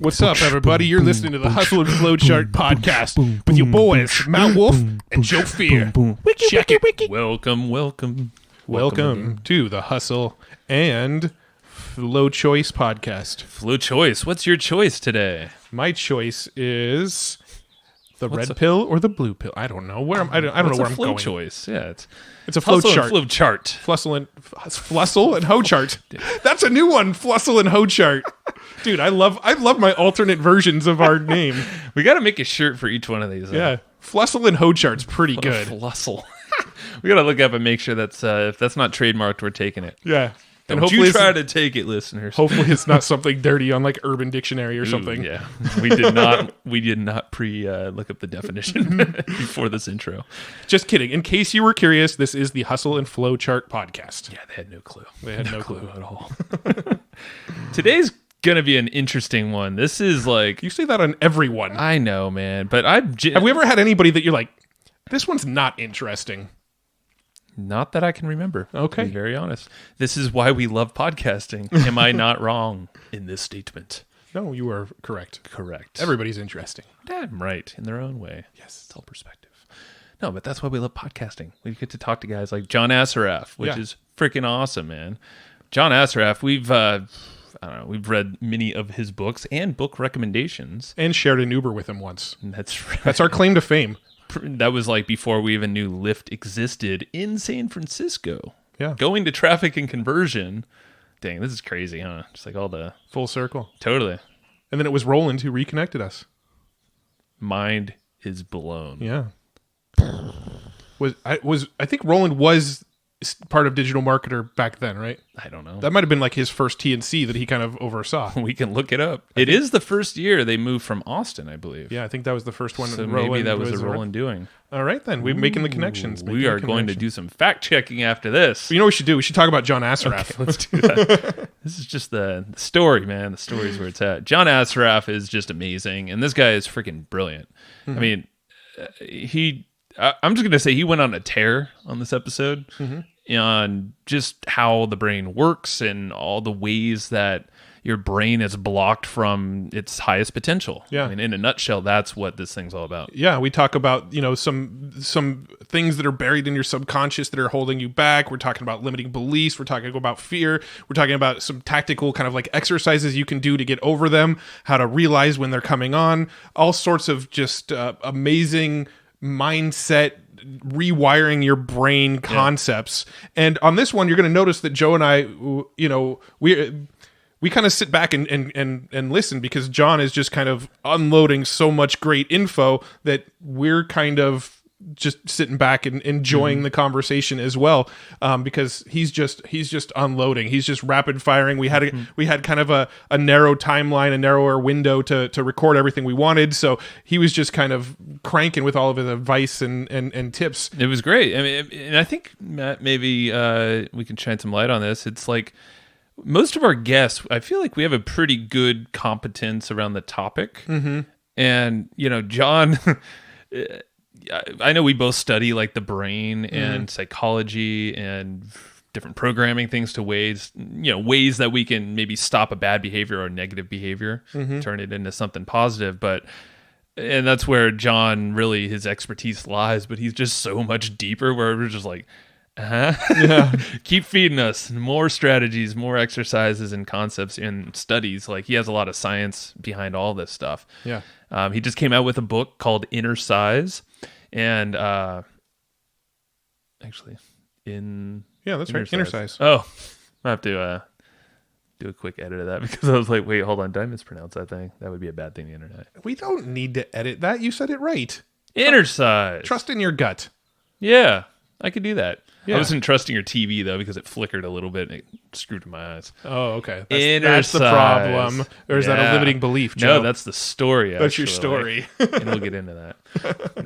What's up, everybody? You're listening to the Hustle and Flowchart podcast with your boys, Matt Wolf and Joe Fear. Check it. Welcome to the Hustle and Flow Choice podcast. Flow Choice. What's your choice today? My choice is the red pill or the blue pill. I don't know where I don't know where I'm going. Choice. Yeah, it's a flow chart. Flow chart. Flussel and hoe chart. That's a new one. Flussel and hoe chart. Dude, I love my alternate versions of our name. We got to make a shirt for each one of these. Yeah, Flussel and hoe chart's pretty good. Flussel. We got to look up and make sure that's if that's not trademarked, we're taking it. Yeah. And hopefully you try to take it, listeners. Hopefully it's not something dirty on like Urban Dictionary or something. Yeah, we did not look up the definition before this intro. Just kidding. In case you were curious, this is the Hustle and Flow Chart podcast. Yeah, they had no clue. They had no clue at all. Today's gonna be an interesting one. This is like you say that on everyone. I know, man, but have we ever had anybody that you're like, this one's not interesting? Not that I can remember. Okay. To be very honest. This is why we love podcasting. Am I not wrong in this statement? No, you are correct. Correct. Everybody's interesting. I'm right in their own way. Yes. It's all perspective. No, but that's why we love podcasting. We get to talk to guys like John Assaraf, which is freaking awesome, man. John Assaraf, we've read many of his books and book recommendations. And shared an Uber with him once. That's right. That's our claim to fame. That was like before we even knew Lyft existed in San Francisco. Yeah. Going to traffic and conversion. Dang, this is crazy, huh? Just like all the... Full circle. Totally. And then it was Roland who reconnected us. Mind is blown. Yeah. I think Roland was part of Digital Marketer back then, right? I don't know. That might have been like his first TNC that he kind of oversaw. We can look it up. It is the first year they moved from Austin, I believe. Yeah, I think that was the first one. So maybe that was a Roland doing. All right, then. We're making the connections. We are going to do some fact-checking after this. You know what we should do? We should talk about John Assaraf. Okay, let's do that. This is just the story, man. The story's where it's at. John Assaraf is just amazing, and this guy is freaking brilliant. Mm-hmm. I mean, I'm just going to say he went on a tear on this episode. Mm-hmm. On just how the brain works and all the ways that your brain is blocked from its highest potential. Yeah. I mean, in a nutshell, that's what this thing's all about. Yeah, we talk about, some things that are buried in your subconscious that are holding you back. We're talking about limiting beliefs. We're talking about fear. We're talking about some tactical kind of like exercises you can do to get over them, how to realize when they're coming on, all sorts of just amazing mindset rewiring your brain concepts. And on this one, you're going to notice that Joe and I, we kind of sit back and listen because John is just kind of unloading so much great info that we're kind of just sitting back and enjoying the conversation as well, because he's just unloading. He's just rapid firing. We had kind of a narrow timeline, a narrower window to record everything we wanted. So he was just kind of cranking with all of his advice and tips. It was great. I mean, and I think, Matt, maybe we can shine some light on this. It's like most of our guests, I feel like we have a pretty good competence around the topic. Mm-hmm. And, John... I know we both study like the brain and psychology and different programming things to ways that we can maybe stop a bad behavior or negative behavior, turn it into something positive. And that's where John really, his expertise lies, but he's just so much deeper where we're just like, keep feeding us more strategies, more exercises and concepts and studies. Like he has a lot of science behind all this stuff. Yeah. He just came out with a book called Inner Size. And actually, that's right. Inner Size. Oh, I have to do a quick edit of that because I was like, wait, hold on, did I mispronounce that thing? That would be a bad thing on the internet. We don't need to edit that. You said it right. Inner Size. Trust in your gut. Yeah, I could do that. Yeah. I wasn't trusting your TV though because it flickered a little bit and it screwed my eyes. Oh, okay. That's the problem. Or is that a limiting belief, Joe? No, that's the story. That's your story. And we'll get into that.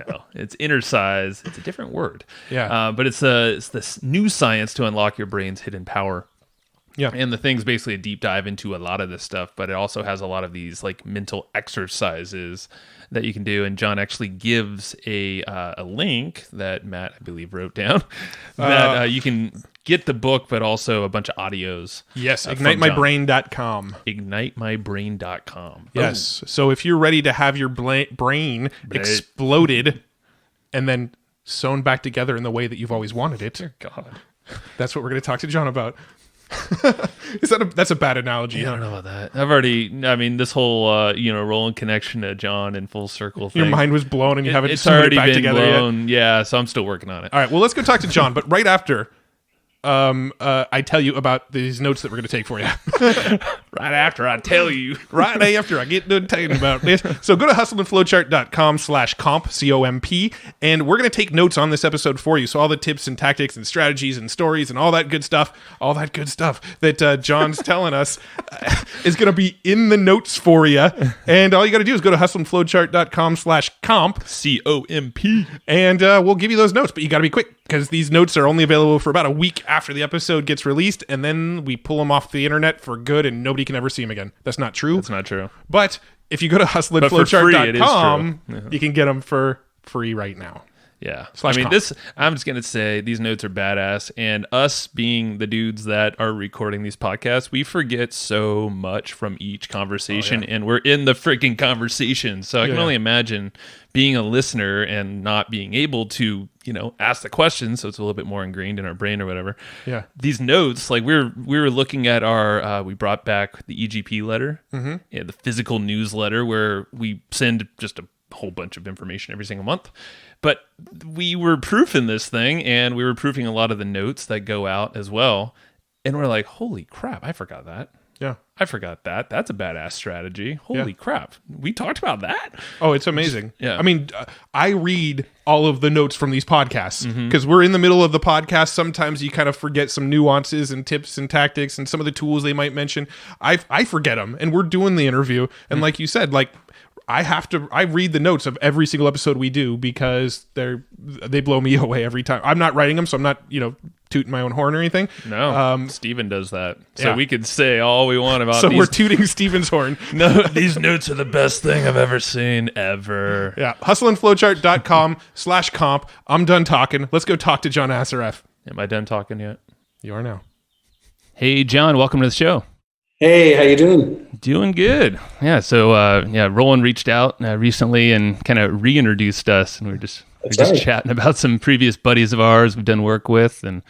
No, it's Inner Size. It's a different word. Yeah. But it's this new science to unlock your brain's hidden power. Yeah. And the thing's basically a deep dive into a lot of this stuff, but it also has a lot of these like mental exercises that you can do. And John actually gives a link that Matt, I believe, wrote down that you can get the book, but also a bunch of audios. Yes, ignitemybrain.com. Ignitemybrain.com. Yes. So if you're ready to have your brain exploded and then sewn back together in the way that you've always wanted it. Dear God. That's what we're going to talk to John about. That's a bad analogy. I don't know about that. I've already, this whole, rolling connection to John in full circle thing. Your mind was blown and you haven't it's sewn already it back been together blown. yet. Yeah, so I'm still working on it. All right, well, let's go talk to John, but right after I tell you about these notes that we're going to take for you. Right after I tell you. Right after I get done telling you about this. So go to hustleandflowchart.com/comp, C-O-M-P, and we're going to take notes on this episode for you. So all the tips and tactics and strategies and stories and all that good stuff that John's telling us is going to be in the notes for you. And all you got to do is go to hustleandflowchart.com/comp, C-O-M-P, and we'll give you those notes, but you got to be quick because these notes are only available for about a week after the episode gets released, and then we pull them off the internet for good and nobody can ever see them again. That's not true. That's not true. But if you go to hustleandflowchart.com, you can get them for free right now. Yeah. I'm just going to say these notes are badass, and us being the dudes that are recording these podcasts, we forget so much from each conversation, and we're in the freaking conversation. So I can only imagine being a listener and not being able to, ask the questions, so it's a little bit more ingrained in our brain or whatever. Yeah. These notes, like we were looking at our, we brought back the EGP letter, the physical newsletter where we send just a whole bunch of information every single month. But we were proofing this thing, and we were proofing a lot of the notes that go out as well. And we're like, holy crap, I forgot that. Yeah. I forgot that. That's a badass strategy. Holy crap. We talked about that? Oh, it's amazing. Yeah. I mean, I read all of the notes from these podcasts because we're in the middle of the podcast. Sometimes you kind of forget some nuances and tips and tactics and some of the tools they might mention. I forget them, and we're doing the interview. And like you said, I read the notes of every single episode we do because they blow me away every time. I'm not writing them, so I'm not, tooting my own horn or anything. No, Steven does that. So we could say all we want about so these. we're tooting Steven's horn. No, these notes are the best thing I've ever seen, ever. Yeah. hustleandflowchart.com/comp. I'm done talking. Let's go talk to John Assaraf. Am I done talking yet? You are now. Hey, John, welcome to the show. Hey, how you doing? Doing good. Yeah. So, Roland reached out recently and kind of reintroduced us, and we're just chatting about some previous buddies of ours we've done work with, and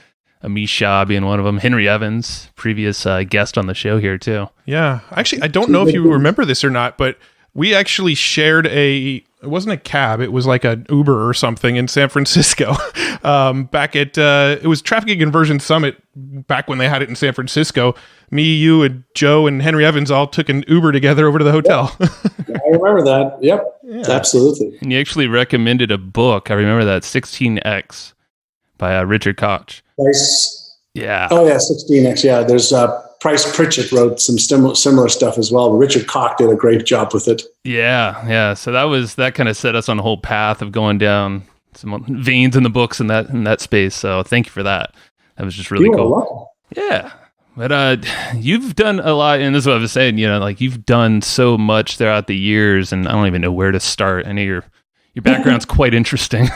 Amish Shah being one of them. Henry Evans, previous guest on the show here too. Yeah. Actually, I don't know if you remember this or not, but we actually shared it wasn't a cab, it was like an Uber or something in San Francisco. Back at, it was Traffic and Conversion Summit back when they had it in San Francisco. Me, you, and Joe, and Henry Evans all took an Uber together over to the hotel. I remember that. Yep, absolutely. And you actually recommended a book. I remember that, 16X by Richard Koch. Price. Yeah. Oh, yeah, 16X. Yeah, there's Price Pritchett wrote some similar stuff as well. Richard Koch did a great job with it. Yeah. So that kind of set us on a whole path of going down some veins in the books in that space. So thank you for that. That was just really cool. Welcome. Yeah. But you've done a lot, and this is what I was saying, you've done so much throughout the years, and I don't even know where to start. I know your background's quite interesting.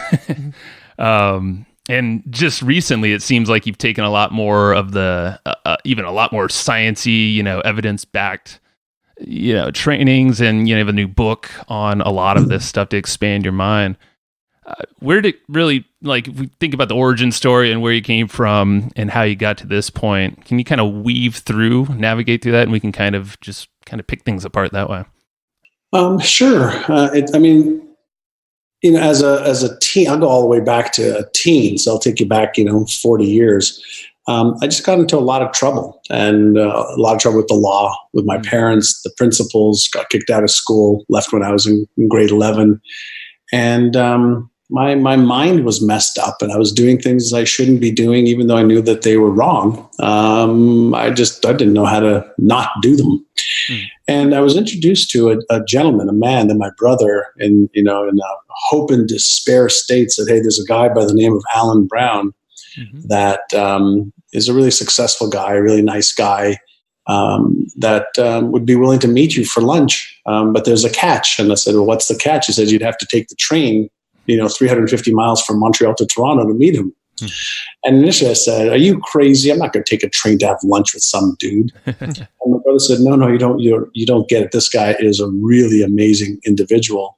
And just recently, it seems like you've taken a lot more of the, even a lot more sciencey, evidence-backed, trainings, and you have a new book on a lot of this stuff to expand your mind. Where did it really, if we think about the origin story and where you came from and how you got to this point, can you kind of navigate through that, and we can kind of pick things apart that way? Sure. As a teen, I'll go all the way back to a teen, so I'll take you back, 40 years. I just got into a lot of trouble, and a lot of trouble with the law, with my parents, the principals, got kicked out of school, left when I was in grade 11. And my mind was messed up, and I was doing things I shouldn't be doing, even though I knew that they were wrong. I didn't know how to not do them. And I was introduced to a gentleman, a man that my brother, in a hope and despair state, said, "Hey, there's a guy by the name of Alan Brown that is a really successful guy, a really nice guy, that would be willing to meet you for lunch. But there's a catch. And I said, well, what's the catch? He said, you'd have to take the train, 350 miles from Montreal to Toronto to meet him. And initially I said, are you crazy? I'm not going to take a train to have lunch with some dude. And my brother said, no, you don't get it. This guy is a really amazing individual.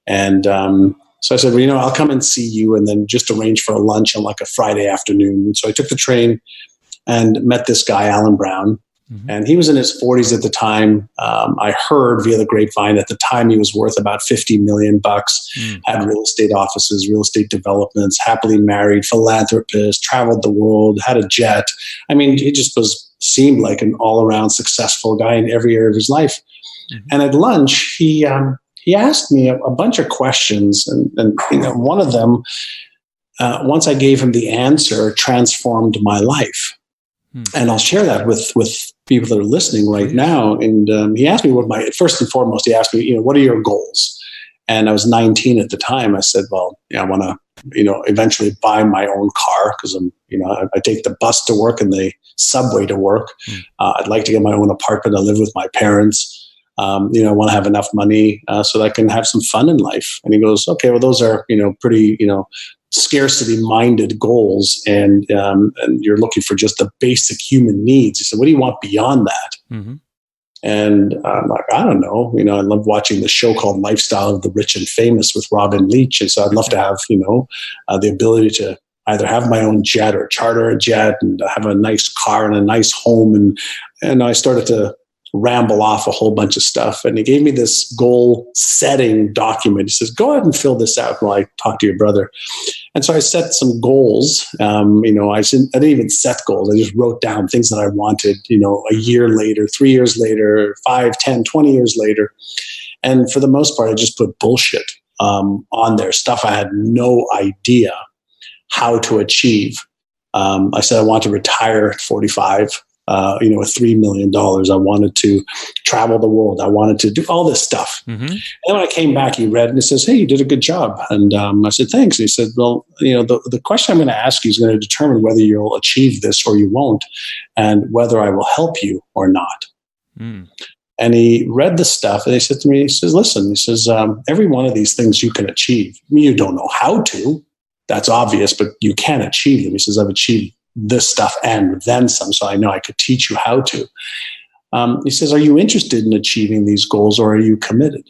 And so I said, well, I'll come and see you and then just arrange for a lunch on like a Friday afternoon. And so I took the train and met this guy, Alan Brown. And he was in his 40s at the time. I heard via the grapevine at the time he was worth about $50 million, had real estate offices, real estate developments, happily married, philanthropist, traveled the world, had a jet. I mean, he just seemed like an all-around successful guy in every area of his life. And at lunch, he asked me a bunch of questions. And one of them, once I gave him the answer, transformed my life. And I'll share that with people that are listening right now. And he asked me first and foremost, he asked me, what are your goals? And I was 19 at the time. I said, well, I want to, eventually buy my own car because I take the bus to work and the subway to work. I'd like to get my own apartment. I live with my parents. I want to have enough money so that I can have some fun in life. And he goes, okay, well, those are, pretty, scarcity-minded goals, and you're looking for just the basic human needs. He said, what do you want beyond that? And I'm like, I don't know. I love watching the show called Lifestyle of the Rich and Famous with Robin Leach. And so I'd love to have, the ability to either have my own jet or charter a jet and have a nice car and a nice home. And I started to ramble off a whole bunch of stuff. And he gave me this goal setting document. He says, go ahead and fill this out while I talk to your brother. And so I set some goals. I didn't even set goals. I just wrote down things that I wanted, a year later, 3 years later, 5, 10, 20 years later. And for the most part, I just put bullshit on there, stuff I had no idea how to achieve. I said I want to retire at 45. With $3 million. I wanted to travel the world. I wanted to do all this stuff. And when I came back, he read and he says, hey, you did a good job. And I said, thanks. And he said, well, the question I'm going to ask you is going to determine whether you'll achieve this or you won't, and whether I will help you or not. And he read the stuff and he said to me, he says, listen, every one of these things you can achieve. You don't know how to. That's obvious, but you can achieve them. He says, I've achieved this stuff and then some, so I know I could teach you how to. He says, are you interested in achieving these goals or are you committed?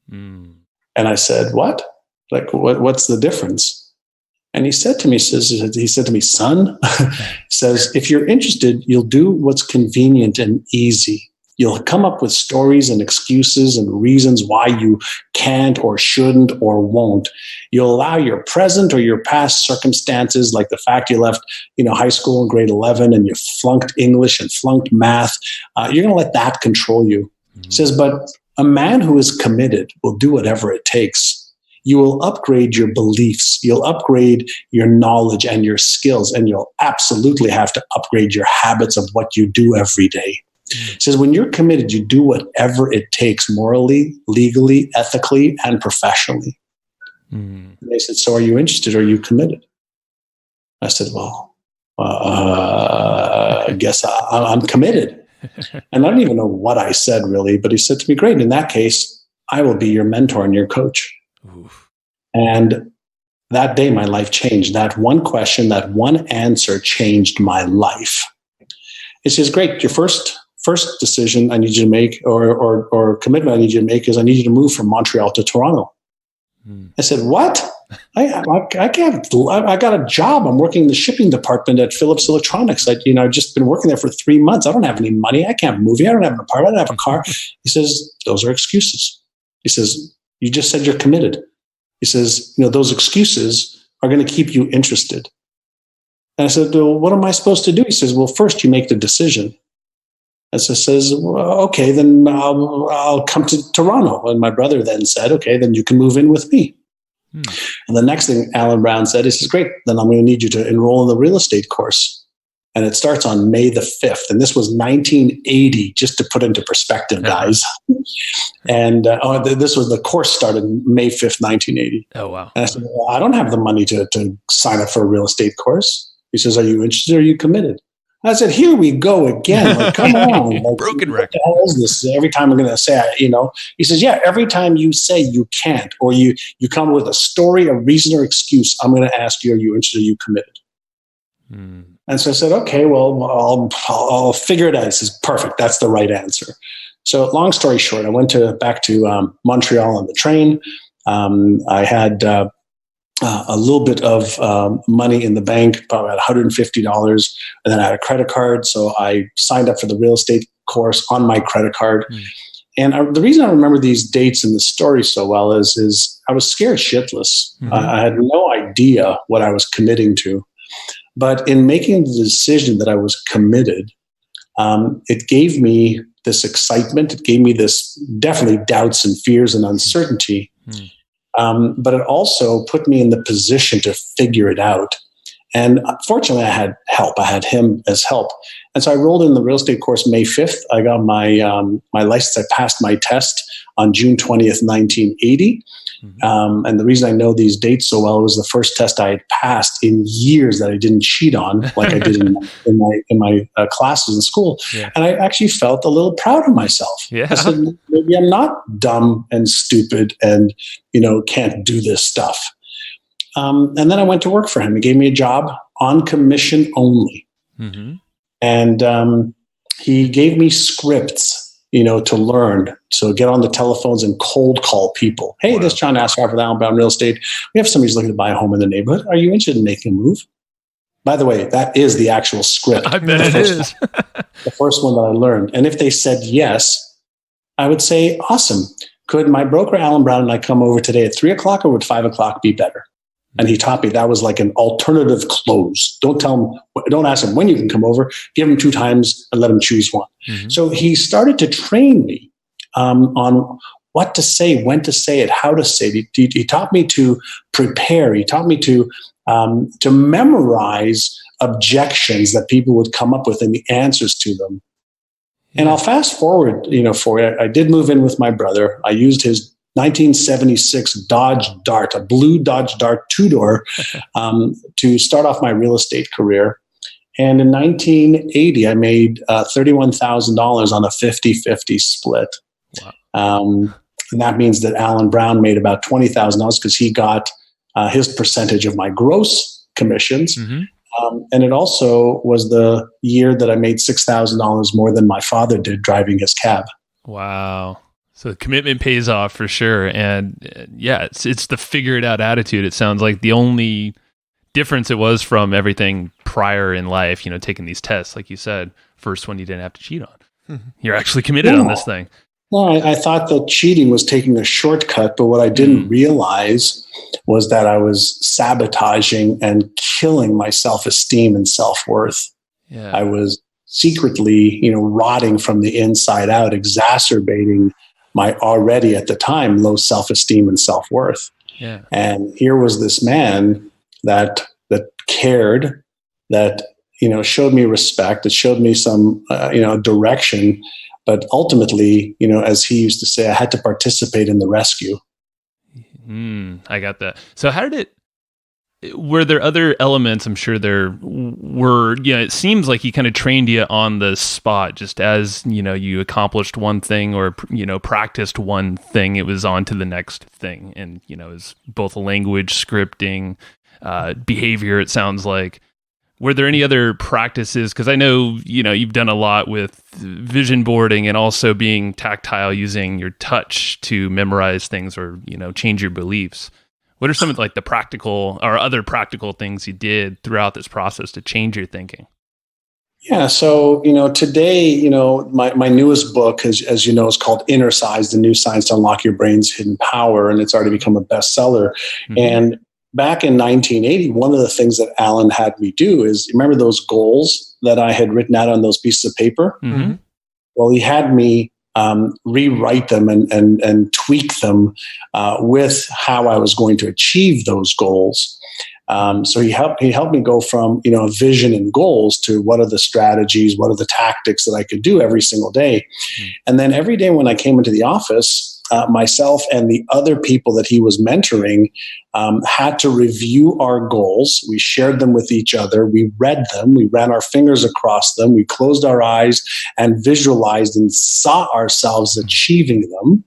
And I said, what? Like, what's the difference? And he said to me, son, says, if you're interested, you'll do what's convenient and easy. You'll come up with stories and excuses and reasons why you can't or shouldn't or won't. You'll allow your present or your past circumstances, like the fact you left, high school in grade 11 and you flunked English and flunked math. You're going to let that control you. He says, but a man who is committed will do whatever it takes. You will upgrade your beliefs. You'll upgrade your knowledge and your skills, and you'll absolutely have to upgrade your habits of what you do every day. He says, when you're committed, you do whatever it takes morally, legally, ethically, and professionally. And they said, so are you interested or are you committed? I said, well, I guess I'm committed. And I don't even know what I said really, but he said to me, great, in that case, I will be your mentor and your coach. Oof. And that day, my life changed. That one question, that one answer changed my life. He says, great, your first decision I need you to make or commitment I need you to make is I need you to move from Montreal to Toronto. I said, what? I can't. I got a job. I'm working in the shipping department at Philips Electronics. I've just been working there for 3 months. I don't have any money. I can't move here. I don't have an apartment. I don't have a car. He says, those are excuses. He says, you just said you're committed. He says, those excuses are going to keep you interested. And I said, well, what am I supposed to do? He says, well, first you make the decision. And so says, well, okay, then I'll come to Toronto. And my brother then said, okay, then you can move in with me. And the next thing Alan Brown said, he says, great, then I'm going to need you to enroll in the real estate course. And it starts on May the 5th. And this was 1980, just to put into perspective, guys. And the course started May 5th, 1980. Oh, wow. And I said, well, I don't have the money to sign up for a real estate course. He says, are you interested or are you committed? I said, here we go again. Like, come on. Like, broken what record. the hell is this? Every time I'm going to say, he says, yeah, every time you say you can't, or you come with a story, a reason, or excuse, I'm going to ask you, are you interested? Are you committed? And so I said, okay, well, I'll figure it out. He says, perfect. That's the right answer. So long story short, I went back to Montreal on the train. I had a little bit of money in the bank, probably about $150, and then I had a credit card. So I signed up for the real estate course on my credit card. And the reason I remember these dates in the story so well is I was scared shitless. I had no idea what I was committing to. But in making the decision that I was committed, it gave me this excitement. It gave me this definitely doubts and fears and uncertainty. But it also put me in the position to figure it out. And fortunately, I had help. I had him as help. And so I rolled in the real estate course May 5th. I got my license. I passed my test on June 20th, 1980. And the reason I know these dates so well was the first test I had passed in years that I didn't cheat on, like I did in my classes in school. Yeah. And I actually felt a little proud of myself. Yeah. I said, maybe I'm not dumb and stupid and, can't do this stuff. And then I went to work for him. He gave me a job on commission only. And he gave me scripts, to learn. So get on the telephones and cold call people. Hey, this is John Assaraf with Allen Brown Real Estate. We have somebody who's looking to buy a home in the neighborhood. Are you interested in making a move? By the way, that is the actual script. I bet it is. The first one that I learned. And if they said yes, I would say, awesome. Could my broker, Allen Brown, and I come over today at 3:00, or would 5:00 be better? And he taught me that was like an alternative close. Don't ask him when you can come over. Give him 2 times and let him choose one. So he started to train me on what to say, when to say it, how to say it. He taught me to prepare. He taught me to memorize objections that people would come up with and the answers to them. And I'll fast forward, for it. I did move in with my brother. I used his 1976 Dodge Dart, a blue Dodge Dart 2-door, to start off my real estate career. And in 1980, I made $31,000 on a 50-50 split. Wow. And that means that Allen Brown made about $20,000 because he got his percentage of my gross commissions. And it also was the year that I made $6,000 more than my father did driving his cab. Wow. So commitment pays off for sure. And it's the figure it out attitude. It sounds like the only difference it was from everything prior in life, taking these tests, like you said, first one you didn't have to cheat on. You're actually committed on this thing. Well, I thought that cheating was taking a shortcut, but what I didn't realize was that I was sabotaging and killing my self-esteem and self-worth. Yeah. I was secretly, rotting from the inside out, exacerbating my already at the time low self-esteem and self-worth. Yeah. And here was this man that cared, that showed me respect, that showed me some direction, but ultimately, as he used to say, I had to participate in the rescue. I got that. So how did were there other elements? I'm sure there were. It seems like he kind of trained you on the spot, just as you accomplished one thing or practiced one thing, it was on to the next thing, and it was both language, scripting, behavior. It sounds like. Were there any other practices? Because I know you've done a lot with vision boarding and also being tactile, using your touch to memorize things or change your beliefs. What are some of the practical or other practical things you did throughout this process to change your thinking? Yeah. So, today, my newest book, as you know, is called Inner Size, The New Science to Unlock Your Brain's Hidden Power. And it's already become a bestseller. Mm-hmm. And back in 1980, one of the things that Allen had me do is, remember those goals that I had written out on those pieces of paper? Mm-hmm. Well, he had me rewrite them and tweak them with how I was going to achieve those goals. So he helped me go from vision and goals to what are the strategies, what are the tactics that I could do every single day. Mm-hmm. And then every day when I came into the office, myself and the other people that he was mentoring had to review our goals. We shared them with each other. We read them. We ran our fingers across them. We closed our eyes and visualized and saw ourselves achieving them.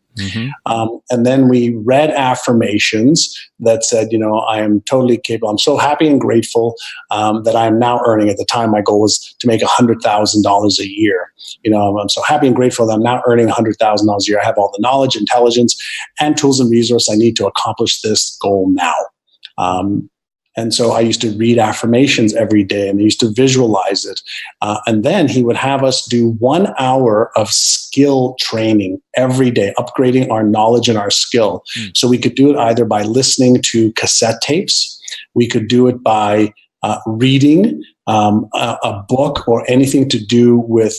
And then we read affirmations that said, I am totally capable. I'm so happy and grateful that I am now earning. At the time, my goal was to make $100,000 a year. I'm so happy and grateful that I'm now earning $100,000 a year. I have all the knowledge, intelligence, and tools and resources I need to accomplish this goal now. And so I used to read affirmations every day, and I used to visualize it. And then he would have us do 1 hour of skill training every day, upgrading our knowledge and our skill. So we could do it either by listening to cassette tapes. We could do it by reading a book or anything to do with,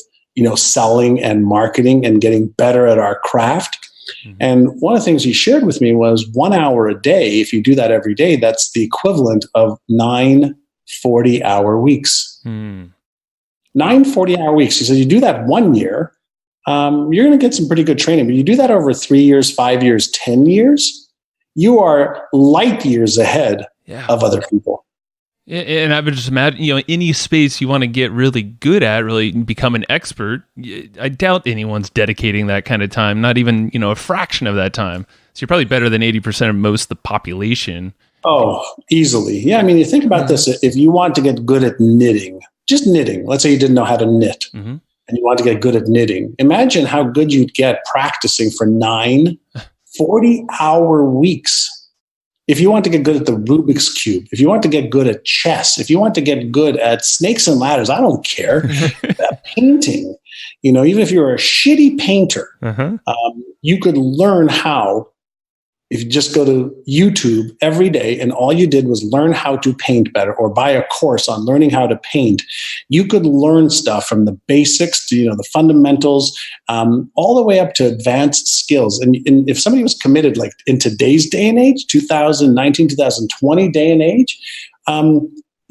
selling and marketing and getting better at our craft. And one of the things he shared with me was 1 hour a day. If you do that every day, that's the equivalent of 9 40-hour weeks. 9 40-hour weeks. He said, you do that 1 year, you're going to get some pretty good training. But you do that over 3 years, 5 years, 10 years, you are light years ahead of other people. And I would just imagine, any space you want to get really good at, really become an expert, I doubt anyone's dedicating that kind of time, not even, a fraction of that time. So you're probably better than 80% of most of the population. Oh, easily. Yeah. I mean, you think about this. If you want to get good at knitting, just knitting, let's say you didn't know how to knit and you want to get good at knitting. Imagine how good you'd get practicing for 9 40-hour weeks. If you want to get good at the Rubik's Cube, if you want to get good at chess, if you want to get good at snakes and ladders, I don't care. Painting, even if you're a shitty painter, you could learn how. If you just go to YouTube every day and all you did was learn how to paint better or buy a course on learning how to paint, you could learn stuff from the basics to, the fundamentals, all the way up to advanced skills. And if somebody was committed, like in today's day and age, 2019, 2020 day and age,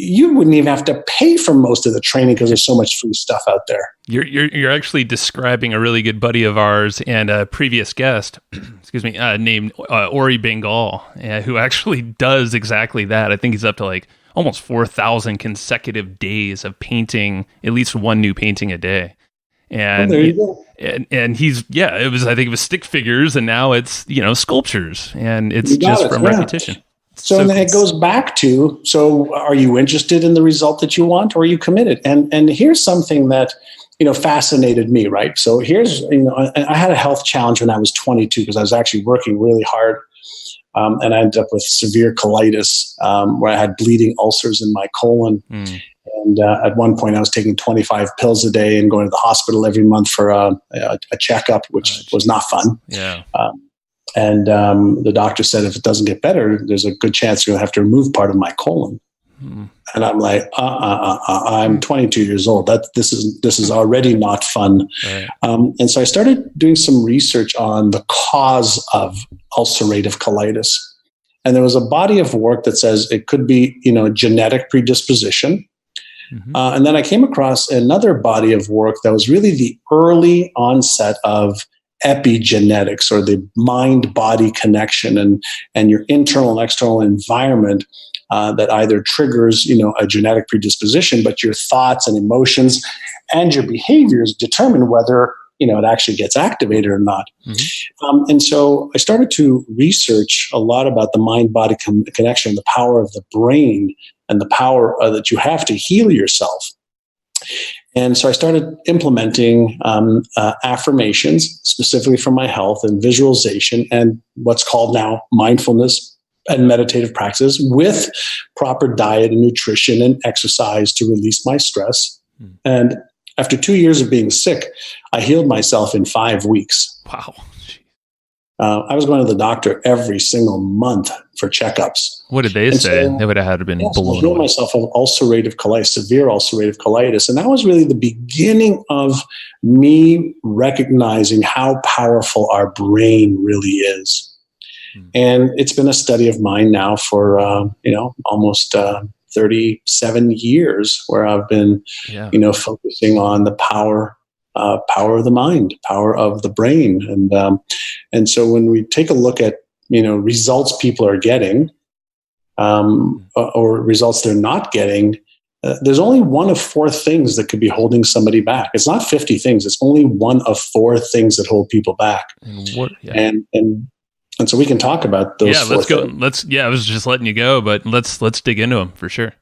you wouldn't even have to pay for most of the training because there's so much free stuff out there. You're actually describing a really good buddy of ours and a previous guest, named Ori Bengal, who actually does exactly that. I think he's up to like almost 4,000 consecutive days of painting at least one new painting a day. And there you go. And he's I think it was stick figures, and now it's sculptures, and it's just from repetition. So then it goes back to, so are you interested in the result that you want, or are you committed? And here's something that, fascinated me, right? So here's, I had a health challenge when I was 22 because I was actually working really hard. And I ended up with severe colitis, where I had bleeding ulcers in my colon. And at one point I was taking 25 pills a day and going to the hospital every month for a checkup, which was not fun. Yeah. And the doctor said, if it doesn't get better, there's a good chance you're going to have to remove part of my colon. And I'm like, I'm 22 years old. This is already not fun. Right. And so I started doing some research on the cause of ulcerative colitis. And there was a body of work that says it could be, genetic predisposition. And then I came across another body of work that was really the early onset of epigenetics, or the mind-body connection, and your internal and external environment that either triggers, a genetic predisposition, but your thoughts and emotions and your behaviors determine whether, it actually gets activated or not. And so I started to research a lot about the mind-body connection, the power of the brain, and the power that you have to heal yourself. And so I started implementing affirmations specifically for my health, and visualization, and what's called now mindfulness and meditative practices, with proper diet and nutrition and exercise to release my stress. And after 2 years of being sick, I healed myself in 5 weeks. Wow. I was going to the doctor every single month for checkups. What did they say? They would have had to been blown I healed myself of ulcerative colitis, severe ulcerative colitis. And that was really the beginning of me recognizing how powerful our brain really is. And it's been a study of mine now for, almost 37 years, where I've been, focusing on the power power of the mind, power of the brain. And so when we take a look at, results people are getting, or results they're not getting, there's only one of four things that could be holding somebody back. It's not 50 things. It's only one of four things that hold people back. And so we can talk about those. Yeah, let's go. I was just letting you go, but let's dig into them for sure.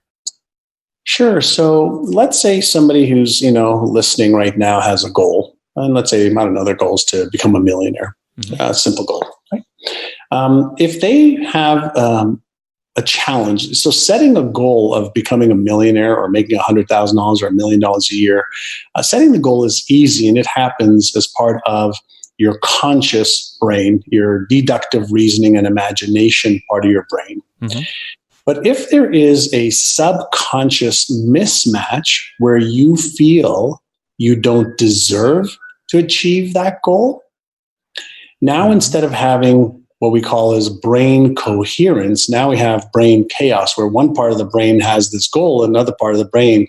Sure. So let's say somebody who's, listening right now has a goal. And let's say, I don't know, their goal is to become a millionaire. Simple goal. Right? If they have a challenge, so setting a goal of becoming a millionaire or making $100,000 or $1 million a year, setting the goal is easy, and it happens as part of your conscious brain, your deductive reasoning and imagination part of your brain. But if there is a subconscious mismatch where you feel you don't deserve to achieve that goal, now instead of having what we call as brain coherence, now we have brain chaos, where one part of the brain has this goal, another part of the brain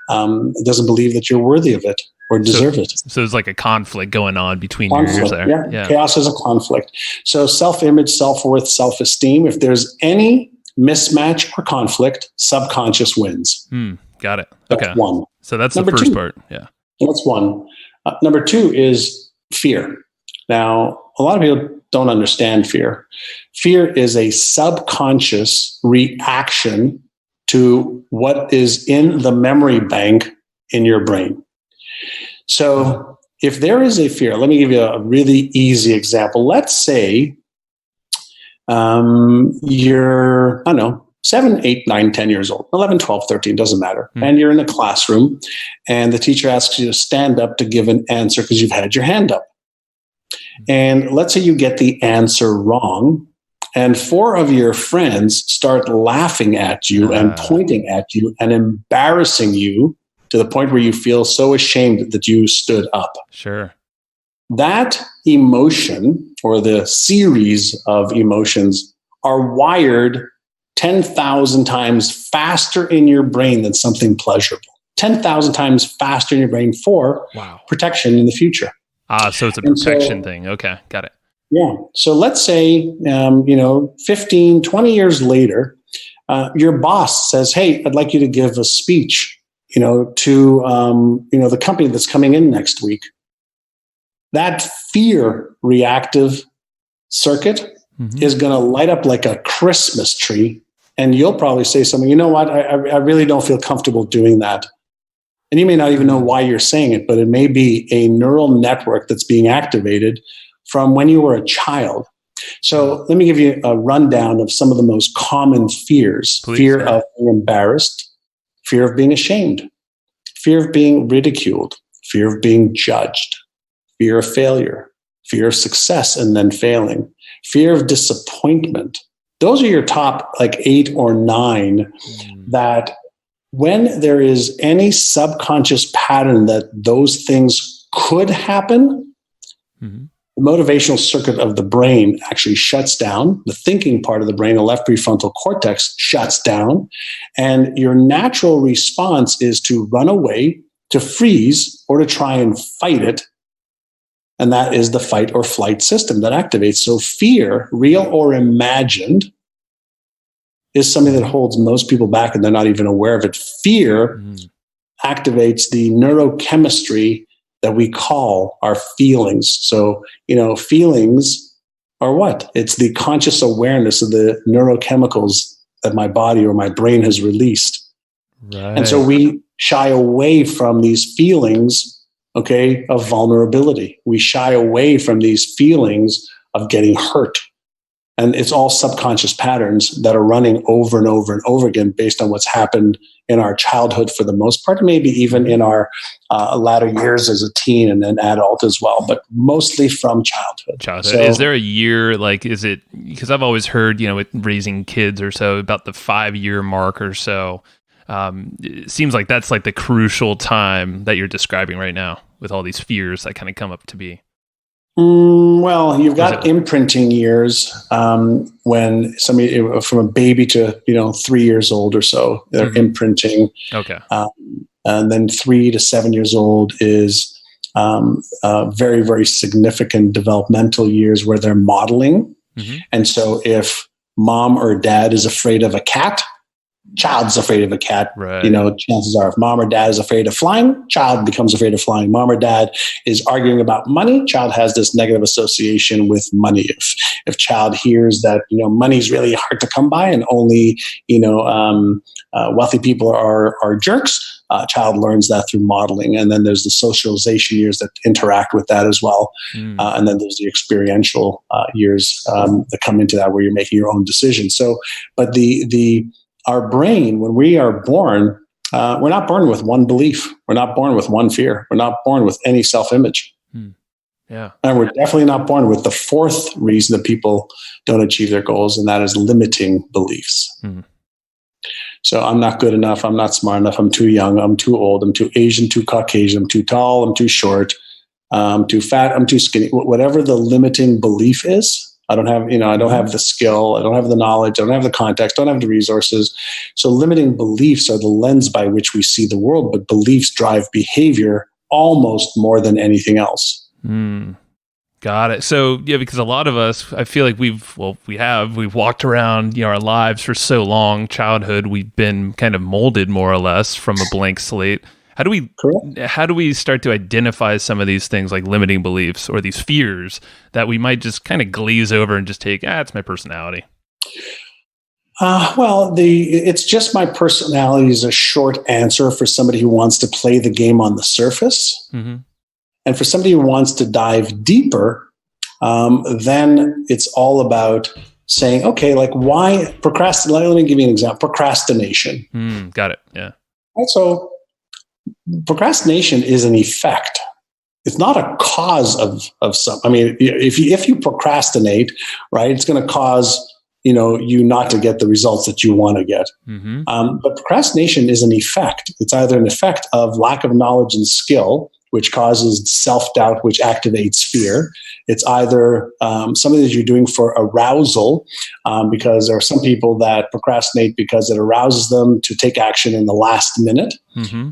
doesn't believe that you're worthy of it or deserve it. So there's like a conflict going on between your ears there. Yeah. Chaos is a conflict. So self-image, self-worth, self-esteem, if there's any mismatch or conflict, subconscious wins. Got it. Okay. That's one. So that's the first part. Yeah. That's one. Number two is fear. Now, a lot of people don't understand fear. Fear is a subconscious reaction to what is in the memory bank in your brain. So if there is a fear, let me give you a really easy example. Let's say you're, 7, 8, 9, 10 years old, 11, 12, 13, doesn't matter. And you're in a classroom and the teacher asks you to stand up to give an answer because you've had your hand up. And let's say you get the answer wrong, and 4 of your friends start laughing at you and pointing at you and embarrassing you to the point where you feel so ashamed that you stood up. Sure. That emotion, or the series of emotions, are wired 10,000 times faster in your brain than something pleasurable. 10,000 times faster in your brain for protection in the future. So it's a protection thing. Okay, got it. Yeah. So let's say, 15, 20 years later, your boss says, hey, I'd like you to give a speech, to, the company that's coming in next week. That fear reactive circuit is going to light up like a Christmas tree. And you'll probably say something, you know what, I really don't feel comfortable doing that. And you may not even know why you're saying it, but it may be a neural network that's being activated from when you were a child. So let me give you a rundown of some of the most common fears. Please. Fear of being embarrassed, fear of being ashamed, fear of being ridiculed, fear of being judged, fear of failure, fear of success and then failing, fear of disappointment. Those are your top 8 or 9 that when there is any subconscious pattern that those things could happen, the motivational circuit of the brain actually shuts down. The thinking part of the brain, the left prefrontal cortex, shuts down. And your natural response is to run away, to freeze, or to try and fight it. And that is the fight or flight system that activates. So fear, real or imagined, is something that holds most people back and they're not even aware of it. Fear activates the neurochemistry that we call our feelings. So, feelings are what? It's the conscious awareness of the neurochemicals that my body or my brain has released. Right. And so we shy away from these feelings, of vulnerability. We shy away from these feelings of getting hurt. And it's all subconscious patterns that are running over and over and over again based on what's happened in our childhood for the most part, maybe even in our latter years as a teen and an adult as well, but mostly from childhood. So, is there a year, is it, because I've always heard, with raising kids or so, about the 5-year mark or so. It seems like that's the crucial time that you're describing right now with all these fears that kind of come up to be. Well, you've got imprinting years when somebody from a baby to 3 years old or so, they're imprinting. Okay, and then 3 to 7 years old is very, very significant developmental years where they're modeling. Mm-hmm. And so if mom or dad is afraid of a cat, child's afraid of a cat. Right. Chances are if mom or dad is afraid of flying, child becomes afraid of flying. Mom or dad is arguing about money, child has this negative association with money. If child hears that, money is really hard to come by and only, wealthy people are jerks, child learns that through modeling. And then there's the socialization years that interact with that as well. And then there's the experiential years that come into that where you're making your own decisions. So, but our brain, when we are born, we're not born with one belief. We're not born with one fear. We're not born with any self-image. Yeah. And we're definitely not born with the fourth reason that people don't achieve their goals, and that is limiting beliefs. So I'm not good enough. I'm not smart enough. I'm too young. I'm too old. I'm too Asian, too Caucasian. I'm too tall. I'm too short. I'm too fat. I'm too skinny. Whatever the limiting belief is, I don't have the skill. I don't have the knowledge. I don't have the context. I don't have the resources. So limiting beliefs are the lens by which we see the world, but beliefs drive behavior almost more than anything else. Got it. So yeah, because a lot of us, I feel like we've walked around, our lives for so long, childhood, we've been kind of molded more or less from a blank slate. How do we start to identify some of these things like limiting beliefs or these fears that we might just kind of glaze over and just take, it's my personality? It's just my personality is a short answer for somebody who wants to play the game on the surface. Mm-hmm. And for somebody who wants to dive deeper, then it's all about saying, okay, like why procrastinate? Let me give you an example. Procrastination. Got it. Yeah. Right, so procrastination is an effect. It's not a cause of some. I mean, if you procrastinate, right, it's going to cause you not to get the results that you want to get. Mm-hmm. But procrastination is an effect. It's either an effect of lack of knowledge and skill, which causes self-doubt, which activates fear. It's either something that you're doing for arousal, because there are some people that procrastinate because it arouses them to take action in the last minute. Mm-hmm.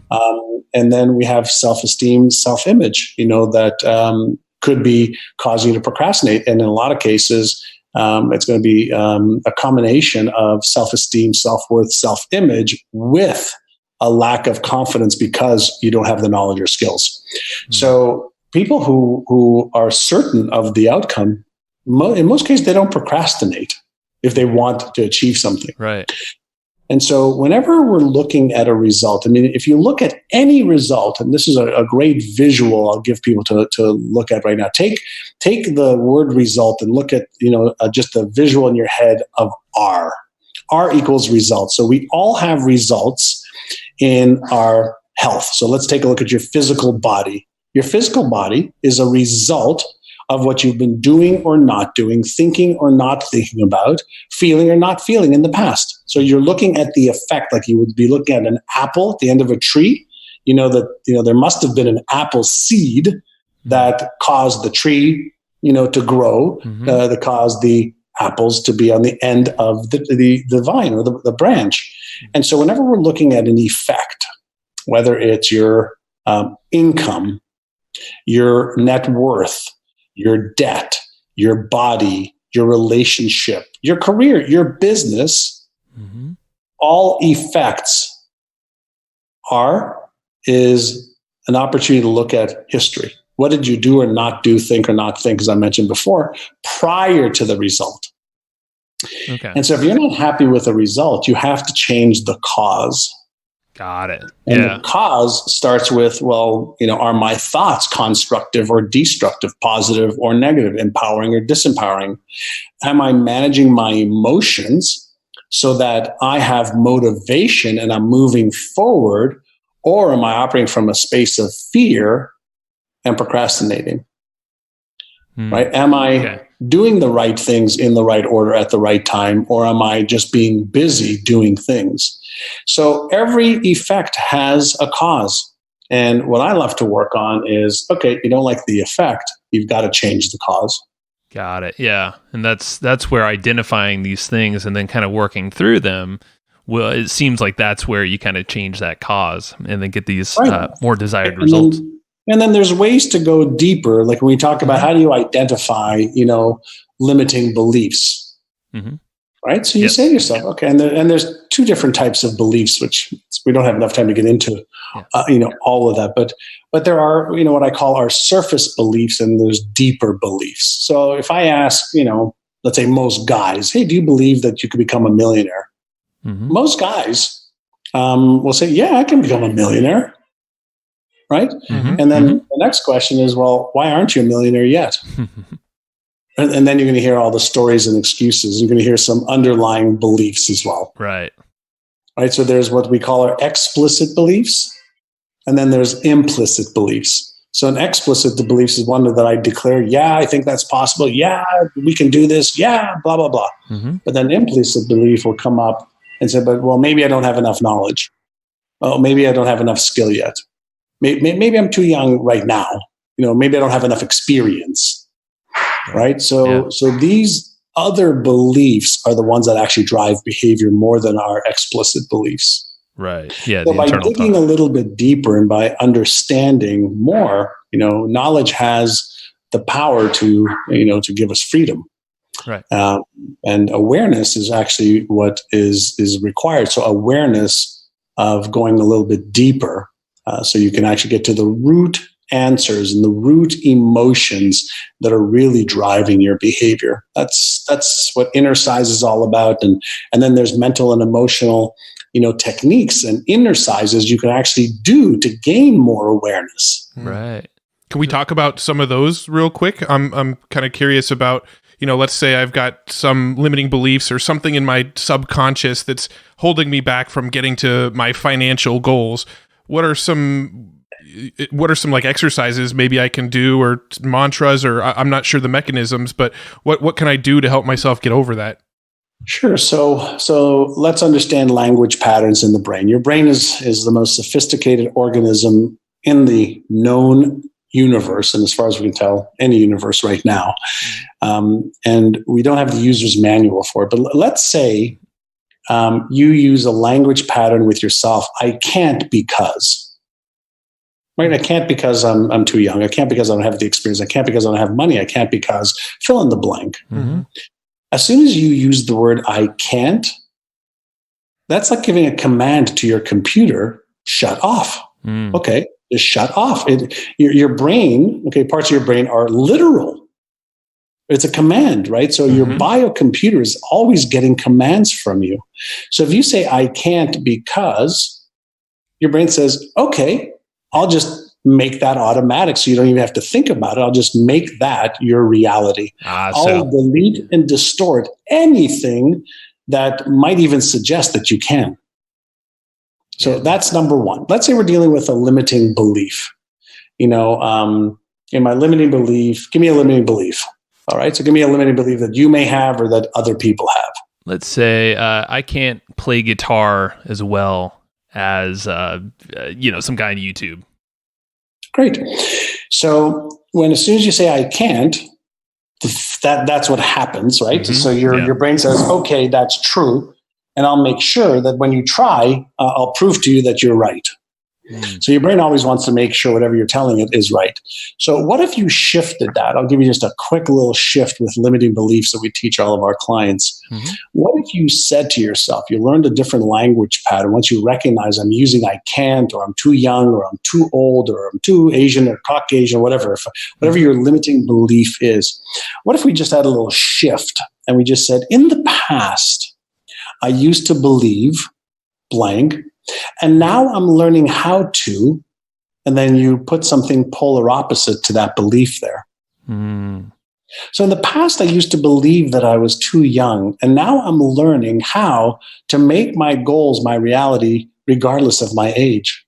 And then we have self-esteem, self-image, that could be causing you to procrastinate. And in a lot of cases, it's going to be a combination of self-esteem, self-worth, self-image with a lack of confidence because you don't have the knowledge or skills. Mm-hmm. So people who are certain of the outcome, in most cases, they don't procrastinate if they want to achieve something. Right. And so whenever we're looking at a result, I mean, if you look at any result, and this is a great visual I'll give people to look at right now. Take the word result and look at, just the visual in your head of R. R equals results. So we all have results in our health. So let's take a look at your physical body. Your physical body is a result of what you've been doing or not doing, thinking or not thinking about, feeling or not feeling in the past. So you're looking at the effect like you would be looking at an apple at the end of a tree. There must have been an apple seed that caused the tree, to grow, that caused the apples to be on the end of the vine or the branch. And so whenever we're looking at an effect, whether it's your income, your net worth, your debt, your body, your relationship, your career, your business, all effects is an opportunity to look at history. What did you do or not do, think or not think, as I mentioned before, prior to the result? Okay. And so if you're not happy with the result, you have to change the cause. Got it. And yeah. The cause starts with, are my thoughts constructive or destructive, positive or negative, empowering or disempowering? Am I managing my emotions so that I have motivation and I'm moving forward? Or am I operating from a space of fear and procrastinating? Right? Am I doing the right things in the right order at the right time, or am I just being busy doing things? So every effect has a cause. And what I love to work on is, okay, you don't like the effect, you've got to change the cause. Got it. Yeah. And that's where identifying these things and then kind of working through them, well, it seems like that's where you kind of change that cause and then get these more desired results. And then there's ways to go deeper. Like when we talk about how do you identify, limiting beliefs, right? So you say to yourself, okay, and there's two different types of beliefs, which we don't have enough time to get into, all of that. But there are, what I call our surface beliefs, and there's deeper beliefs. So if I ask, let's say most guys, hey, do you believe that you could become a millionaire? Most guys will say, yeah, I can become a millionaire. Right? And then the next question is, well, why aren't you a millionaire yet? and then you're going to hear all the stories and excuses. You're going to hear some underlying beliefs as well. Right. So there's what we call our explicit beliefs, and then there's implicit beliefs. So an explicit beliefs is one that I declare, yeah, I think that's possible. Yeah, we can do this. Yeah, blah, blah, blah. But then implicit belief will come up and say, but well, maybe I don't have enough knowledge. Oh, maybe I don't have enough skill yet. Maybe I'm too young right now. Maybe I don't have enough experience, right? So these other beliefs are the ones that actually drive behavior more than our explicit beliefs. Right. Yeah. So by digging a little bit deeper and by understanding more, knowledge has the power to give us freedom. Right. And awareness is actually what is required. So awareness of going a little bit deeper. So you can actually get to the root answers and the root emotions that are really driving your behavior. That's what inner size is all about. And then there's mental and emotional, techniques and inner sizes you can actually do to gain more awareness. Right. Can we talk about some of those real quick? I'm kind of curious about, let's say I've got some limiting beliefs or something in my subconscious that's holding me back from getting to my financial goals. What are some like exercises maybe I can do, or mantras, or I'm not sure the mechanisms, but what can I do to help myself get over that? Sure. So let's understand language patterns in the brain. Your brain is the most sophisticated organism in the known universe, and as far as we can tell, any universe right now. And we don't have the user's manual for it. But let's say you use a language pattern with yourself. I can't because, right? I can't because I'm too young. I can't because I don't have the experience. I can't because I don't have money. I can't because fill in the blank. As soon as you use the word I can't, that's like giving a command to your computer, shut off. Okay, just shut off. Your brain, parts of your brain are literal. It's a command, right? So your biocomputer is always getting commands from you. So if you say, I can't because, your brain says, okay, I'll just make that automatic so you don't even have to think about it. I'll just make that your reality. I'll delete and distort anything that might even suggest that you can. So that's number one. Let's say we're dealing with a limiting belief. In my limiting belief, give me a limiting belief. All right. So give me a limiting belief that you may have or that other people have. Let's say I can't play guitar as well as, some guy on YouTube. Great. So as soon as you say I can't, that's what happens, right? So your brain says, okay, that's true. And I'll make sure that when you try, I'll prove to you that you're right. So your brain always wants to make sure whatever you're telling it is right. So what if you shifted that? I'll give you just a quick little shift with limiting beliefs that we teach all of our clients. What if you said to yourself, you learned a different language pattern once you recognize I'm using I can't, or I'm too young, or I'm too old, or I'm too Asian or Caucasian, whatever your limiting belief is. What if we just had a little shift and we just said, in the past, I used to believe blank, and now I'm learning how to, and then you put something polar opposite to that belief there. So in the past, I used to believe that I was too young, and now I'm learning how to make my goals my reality regardless of my age.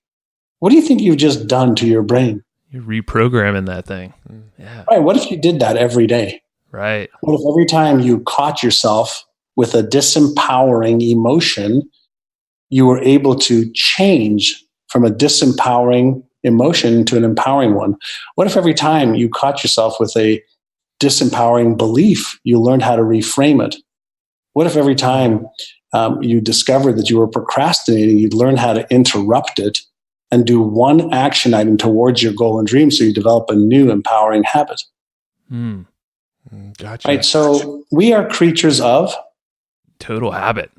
What do you think you've just done to your brain? You're reprogramming that thing. Yeah. Right. What if you did that every day? Right. What if every time you caught yourself with a disempowering emotion, you were able to change from a disempowering emotion to an empowering one? What if every time you caught yourself with a disempowering belief, you learned how to reframe it? What if every time you discovered that you were procrastinating, you'd learn how to interrupt it and do one action item towards your goal and dream so you develop a new empowering habit. Gotcha. Right? So we are creatures of total habit.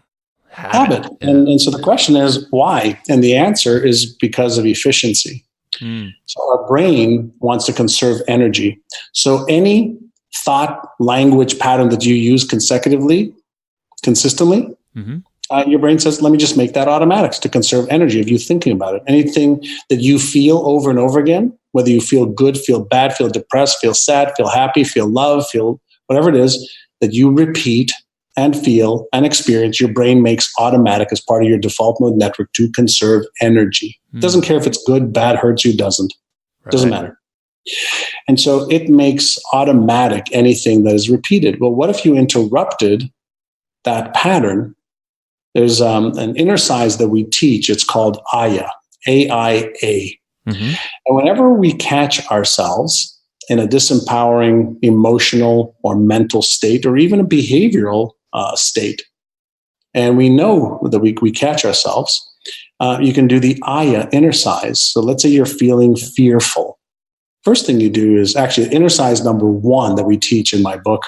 Habit. Yeah. And so the question is why? And the answer is because of efficiency. So our brain wants to conserve energy. So any thought, language pattern that you use consistently, your brain says, let me just make that automatic to conserve energy of you thinking about it. Anything that you feel over and over again, whether you feel good, feel bad, feel depressed, feel sad, feel happy, feel love, feel whatever it is that you repeat and feel and experience, your brain makes automatic as part of your default mode network to conserve energy. It doesn't care if it's good, bad, hurts you, doesn't. Right. Doesn't matter. And so it makes automatic anything that is repeated. Well, what if you interrupted that pattern? There's an inner size that we teach. It's called AIA, A-I-A. And whenever we catch ourselves in a disempowering emotional or mental state, or even a behavioral state, and we know that we catch ourselves, you can do the AIA inner size. So let's say you're feeling fearful. First thing you do is actually inner size number 1 that we teach in my book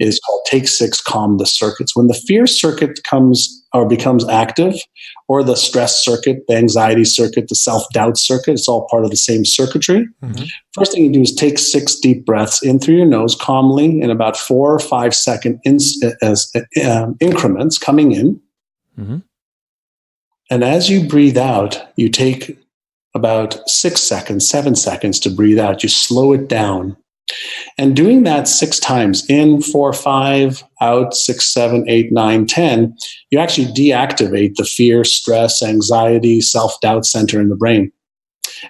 is called Take 6, Calm the Circuits. When the fear circuit comes or becomes active, or the stress circuit, the anxiety circuit, the self-doubt circuit, it's all part of the same circuitry. First thing you do is take 6 deep breaths in through your nose calmly in about 4 or 5 second increments coming in. And as you breathe out, you take about 6 seconds, 7 seconds to breathe out. You slow it down. And doing that 6 times, in 4, 5, out 6, 7, 8, 9, 10, you actually deactivate the fear, stress, anxiety, self-doubt center in the brain.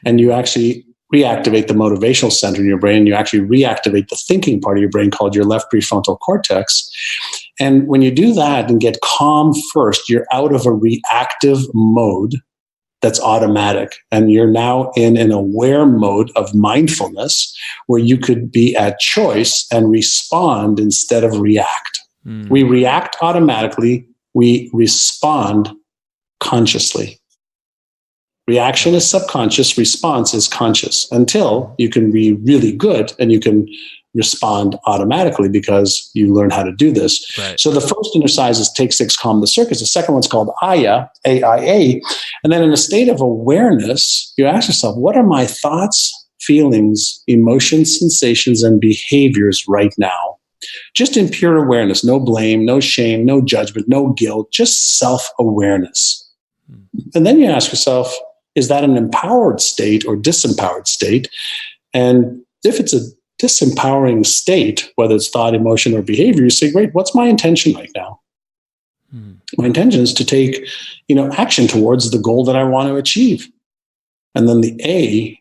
And you actually reactivate the motivational center in your brain. You actually reactivate the thinking part of your brain called your left prefrontal cortex. And when you do that and get calm first, you're out of a reactive mode that's automatic. And you're now in an aware mode of mindfulness where you could be at choice and respond instead of react. We react automatically. We respond consciously. Reaction is subconscious. Response is conscious until you can be really good and you can respond automatically because you learn how to do this. Right. So the first inner size is Take 6, Calm the Circuits. The second one's called AIA, A-I-A. And then in a state of awareness, you ask yourself, what are my thoughts, feelings, emotions, sensations, and behaviors right now? Just in pure awareness, no blame, no shame, no judgment, no guilt, just self-awareness. And then you ask yourself, is that an empowered state or disempowered state? And if it's a disempowering state, whether it's thought, emotion, or behavior, you say, great, what's my intention right now? My intention is to take, action towards the goal that I want to achieve. And then the A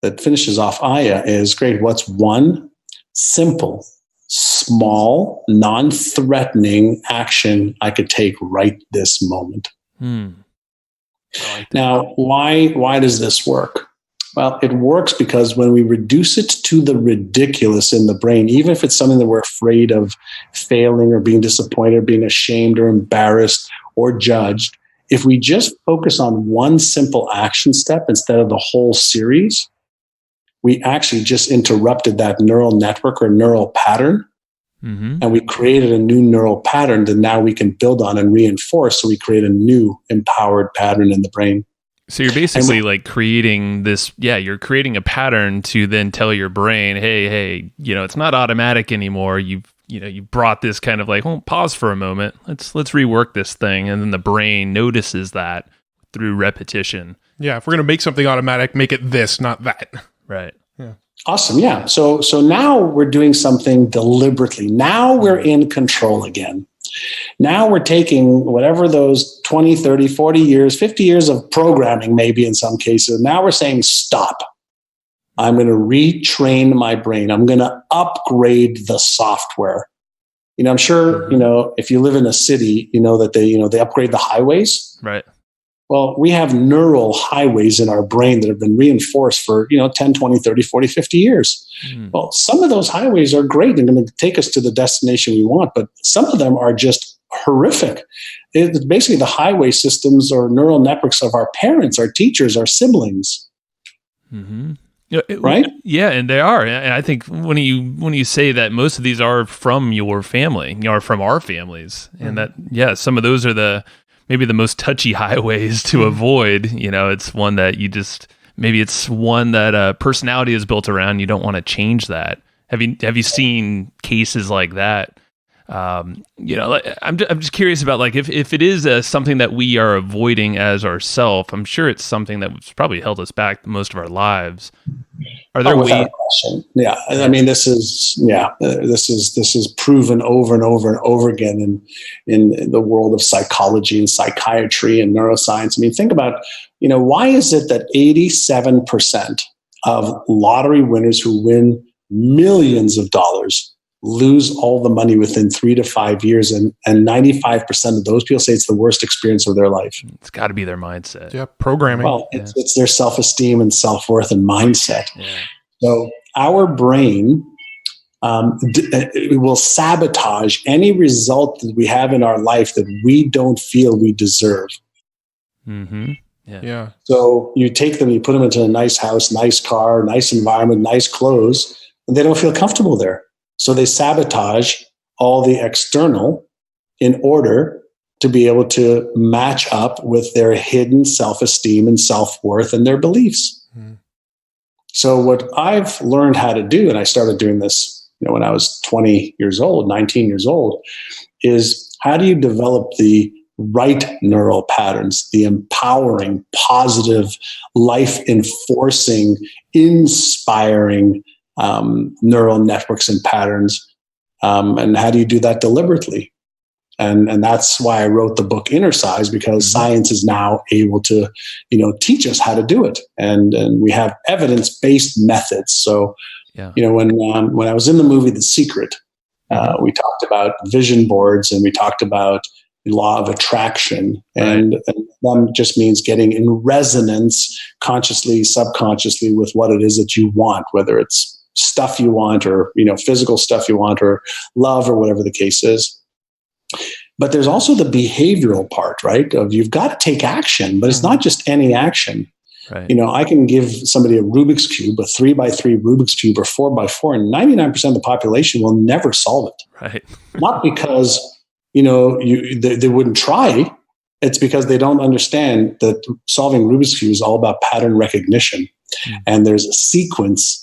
that finishes off AIA is, great, what's one simple, small, non-threatening action I could take right this moment? Now, why does this work? Well, it works because when we reduce it to the ridiculous in the brain, even if it's something that we're afraid of failing or being disappointed or being ashamed or embarrassed or judged, if we just focus on one simple action step instead of the whole series, we actually just interrupted that neural network or neural pattern. And we created a new neural pattern that now we can build on and reinforce. So we create a new empowered pattern in the brain. So you're basically like creating this, you're creating a pattern to then tell your brain, hey, it's not automatic anymore. You brought this kind of like, pause for a moment. Let's rework this thing. And then the brain notices that through repetition. Yeah. If we're going to make something automatic, make it this, not that. Right. Yeah. Awesome. Yeah. So now we're doing something deliberately. Now we're in control again. Now we're taking whatever those 20, 30, 40 years, 50 years of programming, maybe in some cases. Now we're saying, stop. I'm going to retrain my brain. I'm going to upgrade the software. I'm sure, if you live in a city, that they upgrade the highways. Right. Well, we have neural highways in our brain that have been reinforced for, 10, 20, 30, 40, 50 years. Well, some of those highways are great and going to take us to the destination we want, but some of them are just horrific. It's basically the highway systems or neural networks of our parents, our teachers, our siblings. Mm-hmm. Right? Yeah, and they are. And I think when you say that most of these are from your family, or from our families, and that some of those are maybe the most touchy highways to avoid. It's one that maybe it's one that personality is built around. You don't want to change that. Have you seen cases like that? I'm just curious about, like, if it is something that we are avoiding as ourself. I'm sure it's something that's probably held us back most of our lives. Are there without question? Yeah, I mean, this is proven over and over and over again in the world of psychology and psychiatry and neuroscience. I mean, think about, why is it that 87% of lottery winners who win millions of dollars lose all the money within 3 to 5 years, and 95% of those people say it's the worst experience of their life? It's got to be their mindset. Yeah, programming. Well, it's their self-esteem and self-worth and mindset. Yeah. So our brain will sabotage any result that we have in our life that we don't feel we deserve. Mm-hmm. Yeah. So you take them, you put them into a nice house, nice car, nice environment, nice clothes, and they don't feel comfortable there. So they sabotage all the external in order to be able to match up with their hidden self-esteem and self-worth and their beliefs. Mm. So what I've learned how to do, and I started doing this, when I was 19 years old, is how do you develop the right neural patterns, the empowering, positive, life-enforcing, inspiring neural networks and patterns, and how do you do that deliberately? And that's why I wrote the book Inner Size, because science is now able to, teach us how to do it, and we have evidence-based methods. So, when I was in the movie The Secret, we talked about vision boards and we talked about the law of attraction, and that just means getting in resonance, consciously, subconsciously, with what it is that you want, whether it's stuff you want or, physical stuff you want or love or whatever the case is. But there's also the behavioral part, right? Of you've got to take action, but it's not just any action. Right. I can give somebody a Rubik's Cube, a 3x3 Rubik's Cube or 4x4, and 99% of the population will never solve it. Right. Not because, they wouldn't try. It's because they don't understand that solving Rubik's Cube is all about pattern recognition. And there's a sequence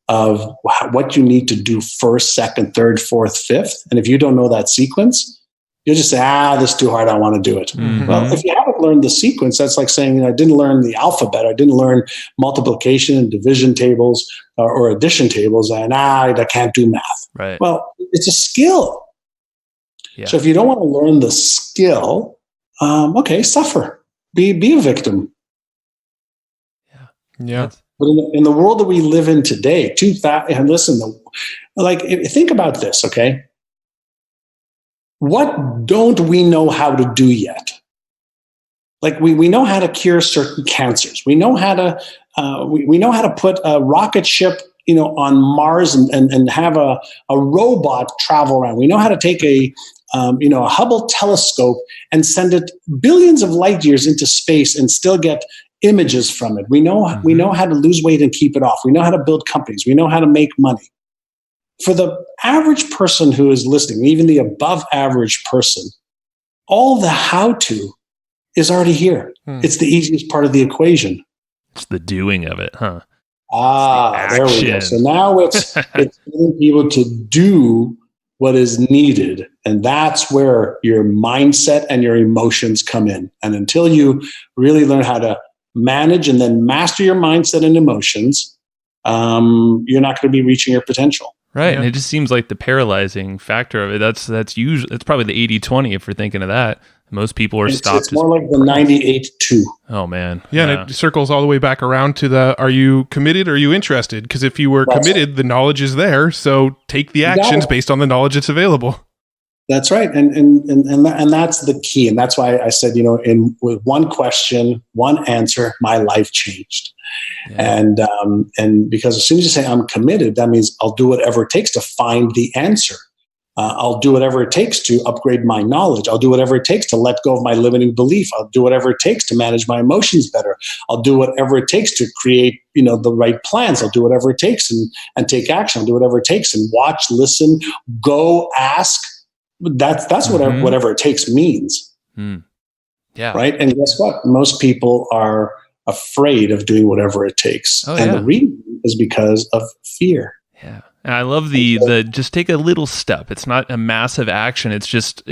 of what you need to do first, second, third, fourth, fifth. And if you don't know that sequence, you'll just say, this is too hard, I want to do it. Mm-hmm. Well, if you haven't learned the sequence, that's like saying, I didn't learn the alphabet, I didn't learn multiplication and division tables or addition tables, and I can't do math. Right. Well, it's a skill. Yeah. So if you don't want to learn the skill, suffer. Be a victim. Yeah. But in the world that we live in today, think about this, okay? What don't we know how to do yet? Like we know how to cure certain cancers. We know how to we know how to put a rocket ship, on Mars and have a robot travel around. We know how to take a Hubble telescope and send it billions of light years into space and still get images from it. We know how to lose weight and keep it off. We know how to build companies. We know how to make money. For the average person who is listening, even the above average person, all the how-to is already here. It's the easiest part of the equation. It's the doing of it, huh? There we go. So now it's getting people to do what is needed. And that's where your mindset and your emotions come in. And until you really learn how to manage and then master your mindset and emotions, you're not going to be reaching your potential. Right. Yeah. And it just seems like the paralyzing factor of it, that's usually, it's probably the 80-20 if we're thinking of that. Most people are stopped. It's more like the 98-2. Oh, man. Yeah, and it circles all the way back around to the, are you committed or are you interested? Because if you were committed, the knowledge is there. So take the actions based on the knowledge that's available. That's right. And that's the key. And that's why I said, with one question, one answer, my life changed. Yeah. And because as soon as you say I'm committed, that means I'll do whatever it takes to find the answer. I'll do whatever it takes to upgrade my knowledge. I'll do whatever it takes to let go of my limiting belief. I'll do whatever it takes to manage my emotions better. I'll do whatever it takes to create, the right plans. I'll do whatever it takes and take action. I'll do whatever it takes and watch, listen, go, ask. That's whatever it takes means. Yeah. Right. And guess what? Most people are afraid of doing whatever it takes. The reason is because of fear. Yeah. And I love the just take a little step. It's not a massive action. It's just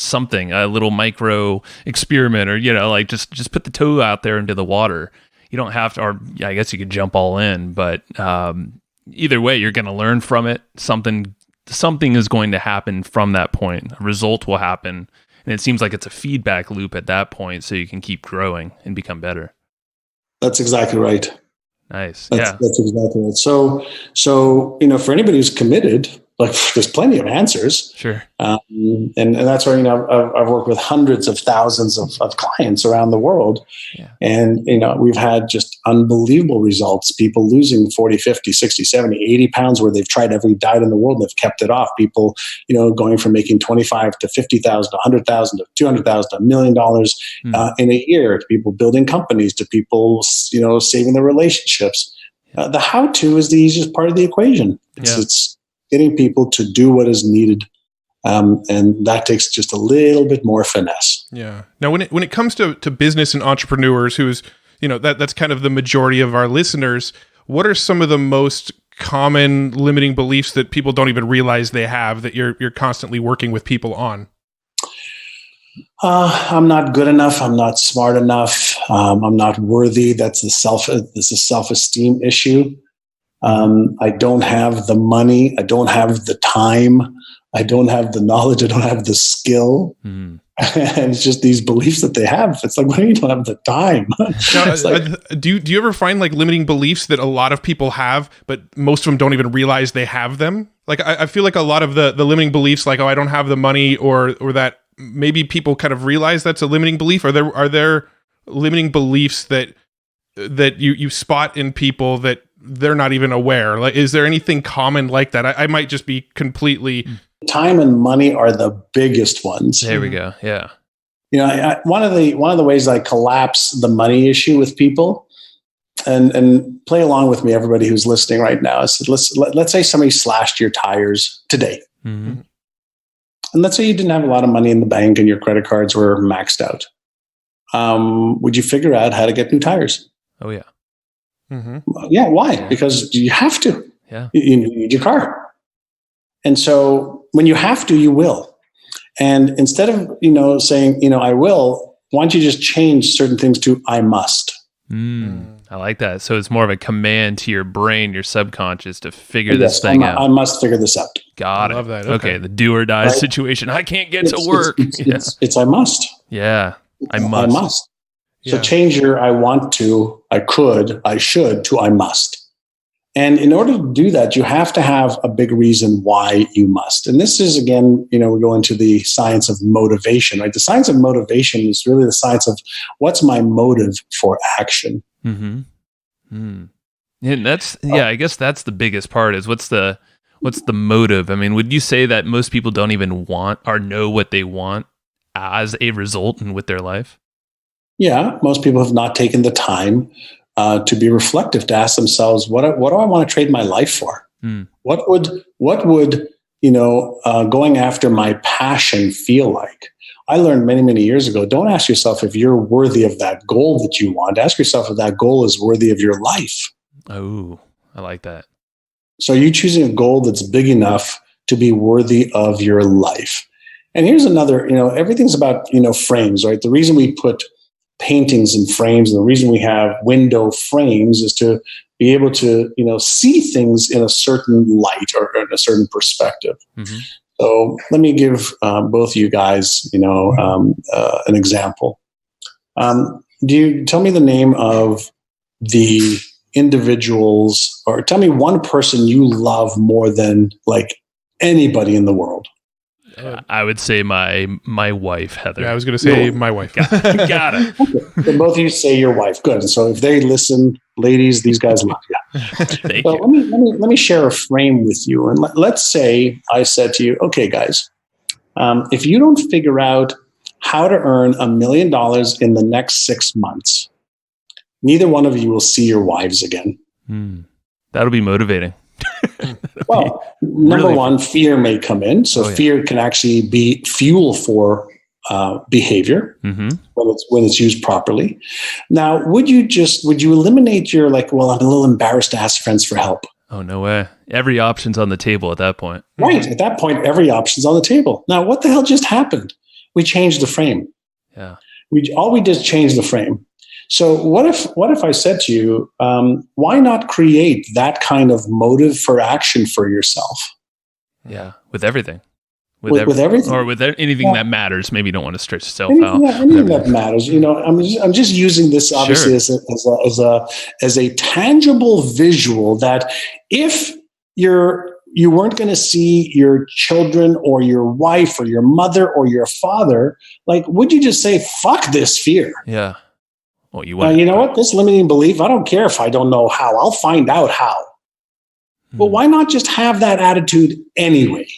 something, a little micro experiment, or, just put the toe out there into the water. You don't have to, or I guess you could jump all in, but either way, you're going to learn from it. Something is going to happen from that point. A result will happen. And it seems like it's a feedback loop at that point, so you can keep growing and become better. That's exactly right. Nice. That's exactly right. So, for anybody who's committed, there's plenty of answers. Sure. And that's where, I've worked with hundreds of thousands of clients around the world. Yeah. And, we've had just unbelievable results. People losing 40, 50, 60, 70, 80 pounds where they've tried every diet in the world and they've kept it off. People, going from making 25 to 50,000, 100,000 to 200,000, $1 million in a year, to people building companies, to people, saving their relationships. The how-to is the easiest part of the equation. It's getting people to do what is needed. And that takes just a little bit more finesse. Yeah. Now, when it comes to business and entrepreneurs, who's, that's kind of the majority of our listeners, what are some of the most common limiting beliefs that people don't even realize they have, that you're constantly working with people on? I'm not good enough. I'm not smart enough. I'm not worthy. That's a self-esteem issue. I don't have the money. I don't have the time. I don't have the knowledge. I don't have the skill. And it's just these beliefs that they have. It's like, well, you don't have the time. Do you ever find limiting beliefs that a lot of people have, but most of them don't even realize they have them? I feel like a lot of the limiting beliefs, I don't have the money, or that maybe people kind of realize that's a limiting belief. Are there limiting beliefs that you spot in people that they're not even aware? Is there anything common like that? I might just be completely... Time and money are the biggest ones. There we go. Yeah. One of the ways I collapse the money issue with people, and play along with me, everybody who's listening right now, is let's say somebody slashed your tires today. Mm-hmm. And let's say you didn't have a lot of money in the bank and your credit cards were maxed out. Would you figure out how to get new tires? Oh, yeah. Mm-hmm. Yeah. Why? Yeah. Because you have to. Yeah. You need your car. And so when you have to, you will. And instead of, saying, I will, why don't you just change certain things to I must? I like that. So it's more of a command to your brain, your subconscious, to figure this thing out. I must figure this out. Got it. Love that. Okay. The do or die situation. I can't get to work. It's I must. Yeah. I must. I must. Yeah. So change your I want to, I could, I should to I must. And in order to do that, you have to have a big reason why you must. And this is, again, we go into the science of motivation, right? The science of motivation is really the science of what's my motive for action. Mm-hmm. And I guess that's the biggest part, is what's the motive? I mean, would you say that most people don't even want or know what they want as a result and with their life? Yeah, most people have not taken the time to be reflective, to ask themselves, what do I want to trade my life for? What would going after my passion feel like? I learned many, many years ago, don't ask yourself if you're worthy of that goal that you want. Ask yourself if that goal is worthy of your life. Oh, I like that. So you choosing a goal that's big enough to be worthy of your life. And here's another, everything's about, frames, right? The reason we put paintings in frames, and the reason we have window frames, is to be able to, see things in a certain light or in a certain perspective. Mm-hmm. So let me give both of you guys, an example. Do you tell me the name of the individuals, or tell me one person you love more than anybody in the world? I would say my wife, Heather. Yeah, I was going to say my wife. Got it. Okay. So both of you say your wife. Good. So if they listen, ladies, these guys love you. Thank Well, you. let me share a frame with you. And let's say I said to you, okay, guys, if you don't figure out how to earn $1 million in the next 6 months, neither one of you will see your wives again. That'll be motivating. Well, number one, fear may come in. So fear can actually be fuel for behavior when it's used properly. Now, would you eliminate your well, I'm a little embarrassed to ask friends for help. Oh, no way. Every option's on the table at that point. Right. At that point, every option's on the table. Now, what the hell just happened? We changed the frame. Yeah. All we did is change the frame. So what if I said to you, why not create that kind of motive for action for yourself? Yeah. With everything. With everything, or with anything that matters. Maybe you don't want to stretch yourself out. Yeah, anything that matters. I'm just using this obviously as a tangible visual that if you weren't going to see your children or your wife or your mother or your father, would you just say, "Fuck this fear"? Yeah. Well, you know what? This limiting belief. I don't care if I don't know how. I'll find out how. Well, why not just have that attitude anyway?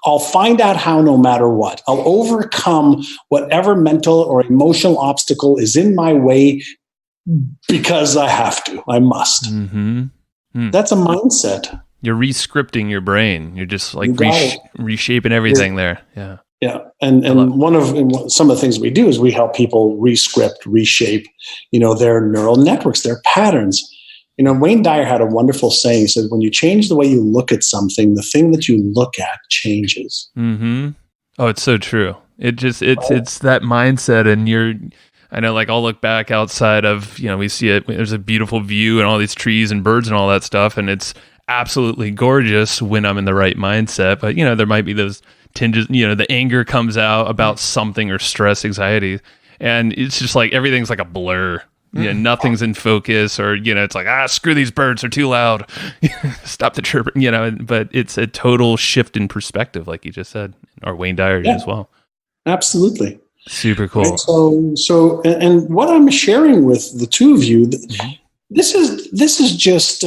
I'll find out how no matter what. I'll overcome whatever mental or emotional obstacle is in my way because I have to. I must. That's a mindset. You're re-scripting your brain. You're just reshaping everything there. Yeah. Yeah. And some of the things we do is we help people rescript, reshape, their neural networks, their patterns. Wayne Dyer had a wonderful saying. He said, when you change the way you look at something, the thing that you look at changes. Oh, it's so true. It's that mindset. And I know, I'll look back outside of, we see it, there's a beautiful view and all these trees and birds and all that stuff. And it's absolutely gorgeous when I'm in the right mindset. But, there might be those tinges, the anger comes out about something or stress, anxiety. And it's just everything's like a blur. Yeah, nothing's in focus, or it's screw these birds, they're too loud. Stop the chirping, But it's a total shift in perspective, like you just said, or Wayne Dyer did as well. Absolutely, super cool. Right? So, and what I'm sharing with the two of you, this is just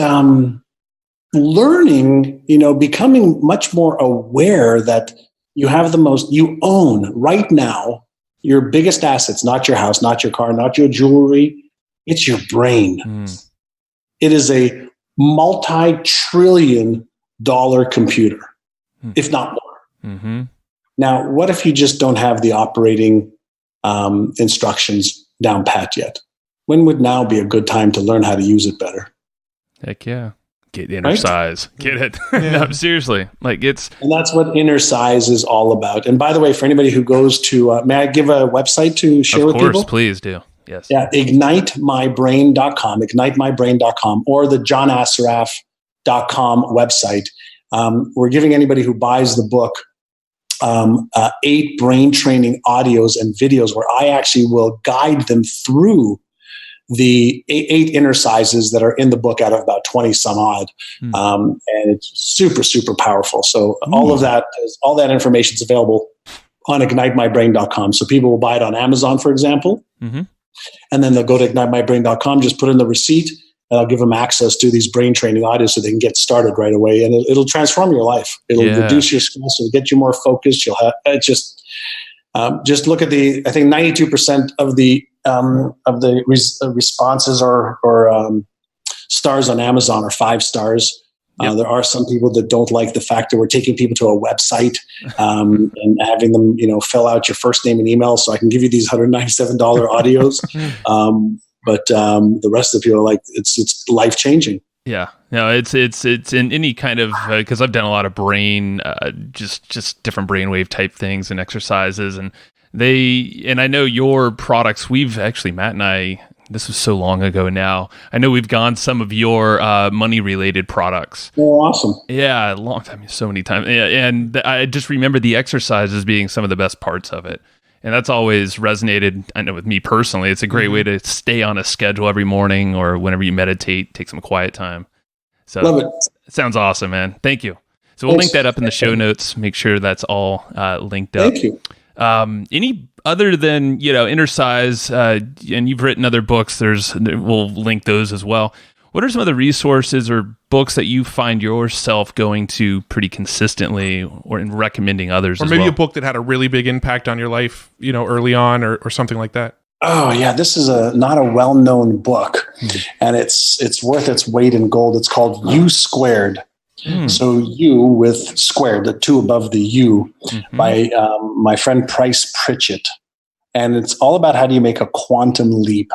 learning. Becoming much more aware that you own right now your biggest assets, not your house, not your car, not your jewelry. It's your brain. It is a multi-trillion-dollar computer, if not more. Now, what if you just don't have the operating instructions down pat yet? When would now be a good time to learn how to use it better? Heck yeah. Get inner size. Get it. No, seriously. And that's what inner size is all about. And by the way, for anybody who goes to, may I give a website to share with people? Of course, please do. Yes. Yeah, ignitemybrain.com, or the johnassaraf.com website. We're giving anybody who buys the book 8 brain training audios and videos where I actually will guide them through the 8 inner sizes that are in the book out of about 20 some odd. And it's super, super powerful. So all that information is available on ignitemybrain.com. So people will buy it on Amazon, for example. And then they'll go to ignitemybrain.com, just put in the receipt, and I'll give them access to these brain training audios so they can get started right away. And it'll transform your life. It'll reduce your stress. It'll get you more focused. You'll have just look at I think 92% of the responses or stars on Amazon are 5 stars. There are some people that don't like the fact that we're taking people to a website and having them, fill out your first name and email so I can give you these $197 audios. But the rest of the people are like, it's life-changing. Yeah, no, it's in any kind of, because I've done a lot of brain, just different brainwave type things and exercises, and I know your products, we've actually, Matt and I, this was so long ago now, I know we've gone some of your money related products. Oh, awesome. Yeah, a long time, so many times. Yeah, and I just remember the exercises being some of the best parts of it. And that's always resonated, I know, with me personally. It's a great way to stay on a schedule every morning, or whenever you meditate, take some quiet time. So love it. It sounds awesome, man. Thank you. So we'll link that up in the show notes. Make sure that's all linked up. Thank you. Any other than, inner size, and you've written other books, we'll link those as well. What are some of the resources or books that you find yourself going to pretty consistently or in recommending others? Or maybe a book that had a really big impact on your life, early on or something like that. Oh yeah, this is not a well-known book, and it's worth its weight in gold. It's called U Squared. So U with squared, the two above the U, by my friend Price Pritchett, and it's all about how do you make a quantum leap.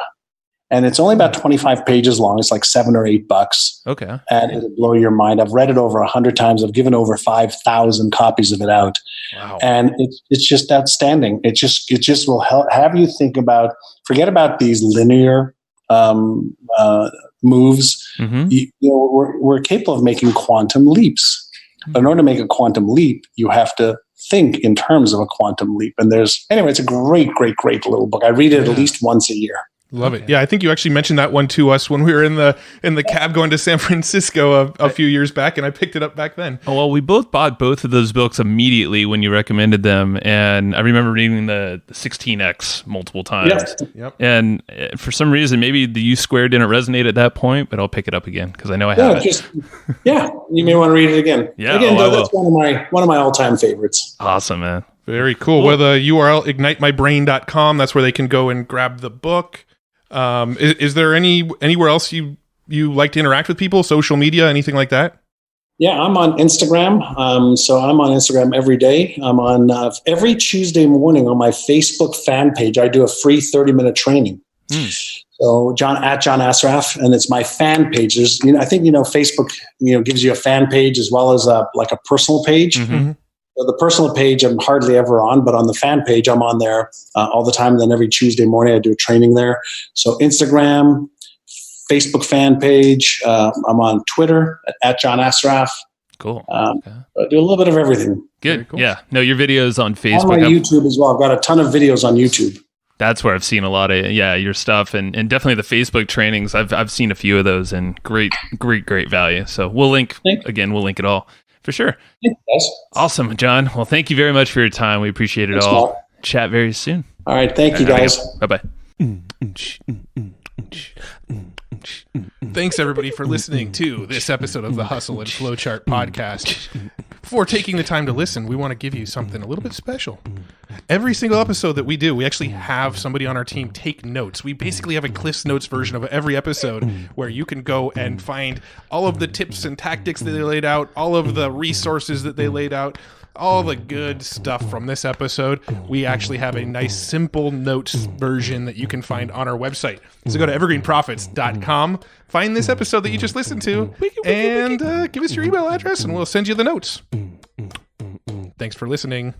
And it's only about 25 pages long. It's like $7 or $8. Okay. And it'll blow your mind. I've read it over 100 times. I've given over 5,000 copies of it out. Wow. And it's just outstanding. It just will have you think about, forget about these linear moves. We're capable of making quantum leaps. But in order to make a quantum leap, you have to think in terms of a quantum leap. And it's a great, great, great little book. I read it at least once a year. Love it. Yeah, I think you actually mentioned that one to us when we were in the cab going to San Francisco a few years back, and I picked it up back then. Oh, well, we both bought both of those books immediately when you recommended them, and I remember reading the 16X multiple times. Yep. And for some reason, maybe the U Squared didn't resonate at that point, but I'll pick it up again because I know I have it. You may want to read it again. Yeah, again, that's one of my all-time favorites. Awesome, man. Very cool. Well, the URL ignitemybrain.com. That's where they can go and grab the book. Is there anywhere else you like to interact with people, social media, anything like that? Yeah, I'm on Instagram. So I'm on Instagram every day. I'm on every Tuesday morning on my Facebook fan page. I do a free 30-minute training. So John Assaraf, and it's my fan page. There's, I think Facebook, gives you a fan page as well as a personal page. So the personal page I'm hardly ever on, but on the fan page I'm on there all the time. And then every Tuesday morning I do a training there. So Instagram, Facebook fan page. I'm on Twitter at John Assaraf. Cool. I do a little bit of everything. Good. Cool. Yeah. No, your videos on Facebook. On my YouTube as well. I've got a ton of videos on YouTube. That's where I've seen a lot of your stuff, and definitely the Facebook trainings. I've seen a few of those, and great value. So we'll link it all. For sure. Yes. Awesome, John. Well, thank you very much for your time. We appreciate it all. Mark. Chat very soon. All right. Thank you, guys. Bye-bye. Thanks, everybody, for listening to this episode of the Hustle and Flowchart podcast. Before taking the time to listen, we want to give you something a little bit special. Every single episode that we do, we actually have somebody on our team take notes. We basically have a Cliff's Notes version of every episode where you can go and find all of the tips and tactics that they laid out, all of the resources that they laid out, all the good stuff from this episode. We actually have a nice simple notes version that you can find on our website. So go to evergreenprofits.com, find this episode that you just listened to, and give us your email address and we'll send you the notes. Thanks for listening.